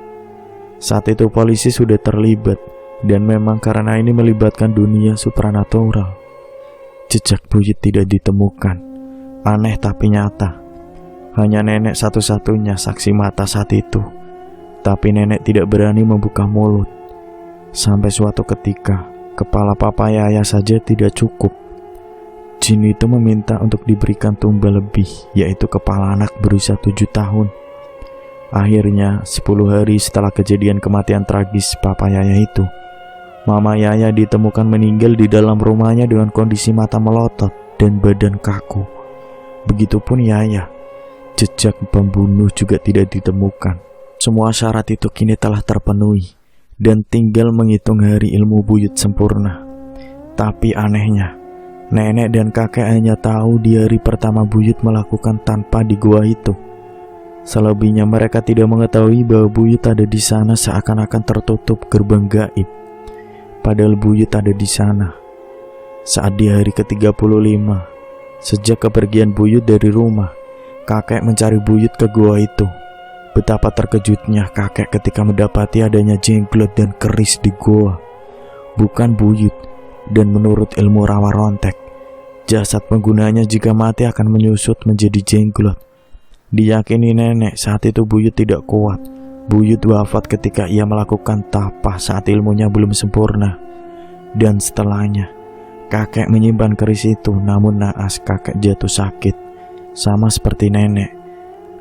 Saat itu polisi sudah terlibat, dan memang karena ini melibatkan dunia supranatural. Jejak Buyut tidak ditemukan. Aneh tapi nyata. Hanya nenek satu-satunya saksi mata saat itu. Tapi nenek tidak berani membuka mulut. Sampai suatu ketika, kepala Papa Yaya saja tidak cukup. Jin itu meminta untuk diberikan tumbal lebih, yaitu kepala anak berusia 7 tahun. Akhirnya, 10 hari setelah kejadian kematian tragis Papa Yaya itu, Mama Yaya ditemukan meninggal di dalam rumahnya dengan kondisi mata melotot dan badan kaku. Begitupun Yaya, jejak pembunuh juga tidak ditemukan. Semua syarat itu kini telah terpenuhi, dan tinggal menghitung hari ilmu Buyut sempurna. Tapi anehnya, nenek dan kakek hanya tahu di hari pertama Buyut melakukan tanpa di gua itu. Selebihnya mereka tidak mengetahui bahwa Buyut ada di sana seakan-akan tertutup gerbang gaib. Padahal Buyut ada di sana. Saat di hari ke-35, sejak kepergian Buyut dari rumah, kakek mencari Buyut ke gua itu. Betapa terkejutnya kakek ketika mendapati adanya jenglot dan keris di goa, bukan Buyut. Dan menurut ilmu rawa rontek, jasad penggunanya jika mati akan menyusut menjadi jenglot. Diyakini nenek saat itu Buyut tidak kuat. Buyut wafat ketika ia melakukan tapa saat ilmunya belum sempurna. Dan setelahnya, kakek menyimpan keris itu, namun naas kakek jatuh sakit. Sama seperti nenek,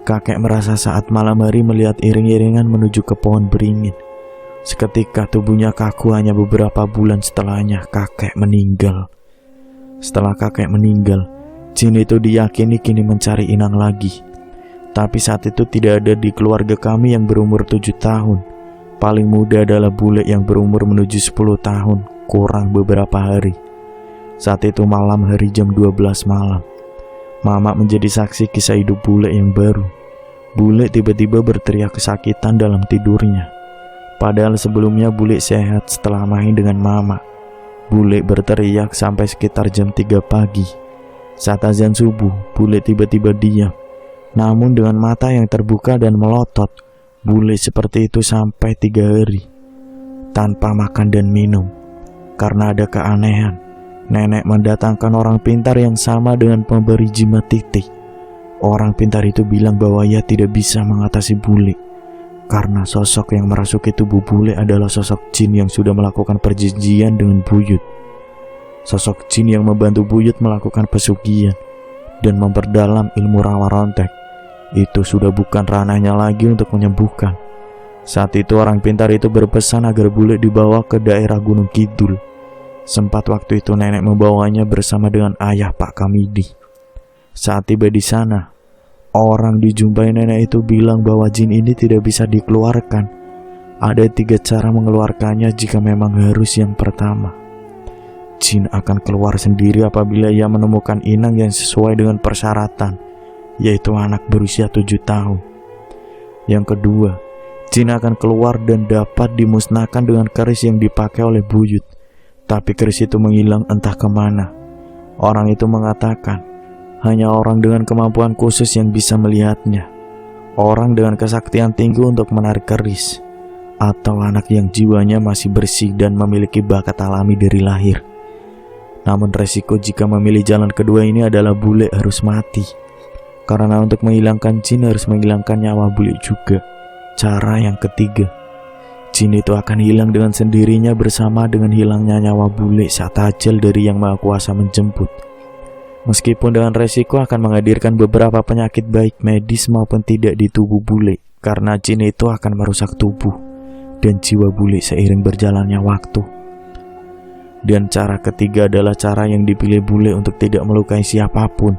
kakek merasa saat malam hari melihat iring-iringan menuju ke pohon beringin. Seketika tubuhnya kaku. Hanya beberapa bulan setelahnya kakek meninggal. Setelah kakek meninggal, jin itu diyakini kini mencari inang lagi. Tapi saat itu tidak ada di keluarga kami yang berumur 7 tahun. Paling muda adalah bule yang berumur menuju 10 tahun, kurang beberapa hari. Saat itu malam hari jam 12 malam, Mama menjadi saksi kisah hidup bule yang baru. Bule tiba-tiba berteriak kesakitan dalam tidurnya. Padahal sebelumnya bule sehat setelah main dengan Mama. Bule berteriak sampai sekitar jam 3 pagi. Saat azan subuh, bule tiba-tiba diam. Namun dengan mata yang terbuka dan melotot, bule seperti itu sampai 3 hari. Tanpa makan dan minum. Karena ada keanehan, nenek mendatangkan orang pintar yang sama dengan pemberi jimat titik. Orang pintar itu bilang bahwa ia tidak bisa mengatasi bule, karena sosok yang merasuki tubuh bule adalah sosok jin yang sudah melakukan perjanjian dengan Buyut. Sosok jin yang membantu Buyut melakukan pesugihan dan memperdalam ilmu rawa rontek. Itu sudah bukan ranahnya lagi untuk menyembuhkan. Saat itu orang pintar itu berpesan agar bule dibawa ke daerah Gunung Kidul. Sempat waktu itu nenek membawanya bersama dengan ayah Pak Kamidi. Saat tiba di sana, orang dijumpai nenek itu bilang bahwa jin ini tidak bisa dikeluarkan. Ada 3 cara mengeluarkannya jika memang harus. Yang pertama, jin akan keluar sendiri apabila ia menemukan inang yang sesuai dengan persyaratan, yaitu anak berusia 7 tahun. Yang kedua, jin akan keluar dan dapat dimusnahkan dengan keris yang dipakai oleh Buyut. Tapi keris itu menghilang entah kemana. Orang itu mengatakan, hanya orang dengan kemampuan khusus yang bisa melihatnya. Orang dengan kesaktian tinggi untuk menarik keris. Atau anak yang jiwanya masih bersih dan memiliki bakat alami dari lahir. Namun resiko jika memilih jalan kedua ini adalah bule harus mati. Karena untuk menghilangkan jin harus menghilangkan nyawa bule juga. Cara yang ketiga, jin itu akan hilang dengan sendirinya bersama dengan hilangnya nyawa bule saat ajal dari Yang Maha Kuasa menjemput. Meskipun dengan resiko akan menghadirkan beberapa penyakit baik medis maupun tidak di tubuh bule, karena jin itu akan merusak tubuh dan jiwa bule seiring berjalannya waktu. Dan cara ketiga adalah cara yang dipilih bule untuk tidak melukai siapapun.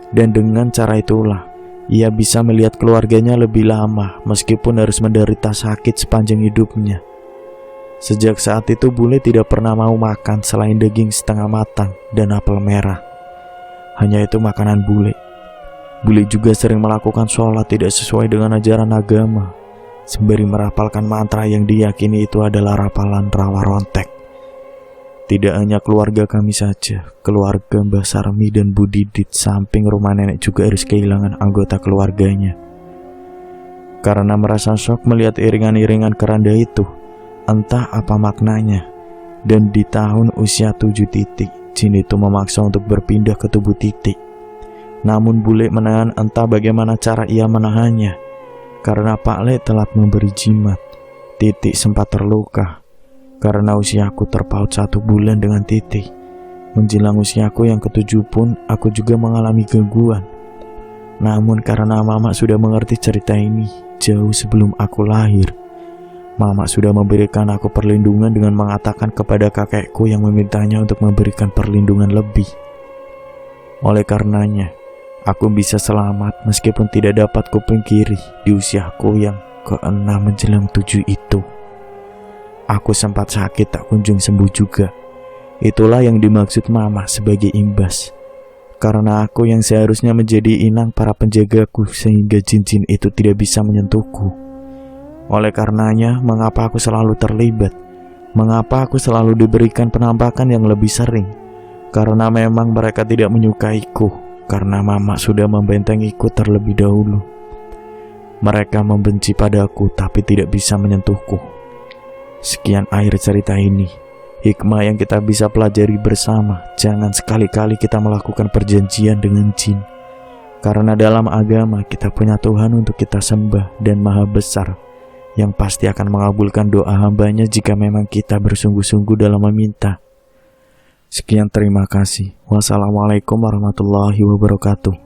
Dan dengan cara itulah ia bisa melihat keluarganya lebih lama meskipun harus menderita sakit sepanjang hidupnya. Sejak saat itu bule tidak pernah mau makan selain daging setengah matang dan apel merah. Hanya itu makanan bule. Bule juga sering melakukan sholat tidak sesuai dengan ajaran agama, sembari merapalkan mantra yang diyakini itu adalah rapalan rawa rontek. Tidak hanya keluarga kami saja, keluarga Mbah Sarmi dan Bu Didit samping rumah nenek juga harus kehilangan anggota keluarganya. Karena merasa syok melihat iringan-iringan keranda itu, entah apa maknanya. Dan di tahun usia 7 titik, jin itu memaksa untuk berpindah ke tubuh titik. Namun bule menahan, entah bagaimana cara ia menahannya. Karena Pak Le telah memberi jimat, titik sempat terluka. Karena usiaku terpaut 1 bulan dengan titik, menjelang usiaku yang ke-7 pun aku juga mengalami gangguan. Namun karena Mama sudah mengerti cerita ini jauh sebelum aku lahir, Mama sudah memberikan aku perlindungan dengan mengatakan kepada kakekku yang memintanya untuk memberikan perlindungan lebih. Oleh karenanya, aku bisa selamat meskipun tidak dapat kupungkiri di usiaku yang ke-6 menjelang 7 itu. Aku sempat sakit tak kunjung sembuh juga. Itulah yang dimaksud Mama sebagai imbas. Karena aku yang seharusnya menjadi inang para penjagaku sehingga jin-jin itu tidak bisa menyentuhku. Oleh karenanya, mengapa aku selalu terlibat? Mengapa aku selalu diberikan penampakan yang lebih sering? Karena memang mereka tidak menyukaiku. Karena Mama sudah membentengiku terlebih dahulu. Mereka membenci padaku tapi tidak bisa menyentuhku. Sekian akhir cerita ini. Hikmah yang kita bisa pelajari bersama, jangan sekali-kali kita melakukan perjanjian dengan jin. Karena dalam agama kita punya Tuhan untuk kita sembah dan Maha Besar, yang pasti akan mengabulkan doa hambanya jika memang kita bersungguh-sungguh dalam meminta. Sekian, terima kasih. Wassalamualaikum warahmatullahi wabarakatuh.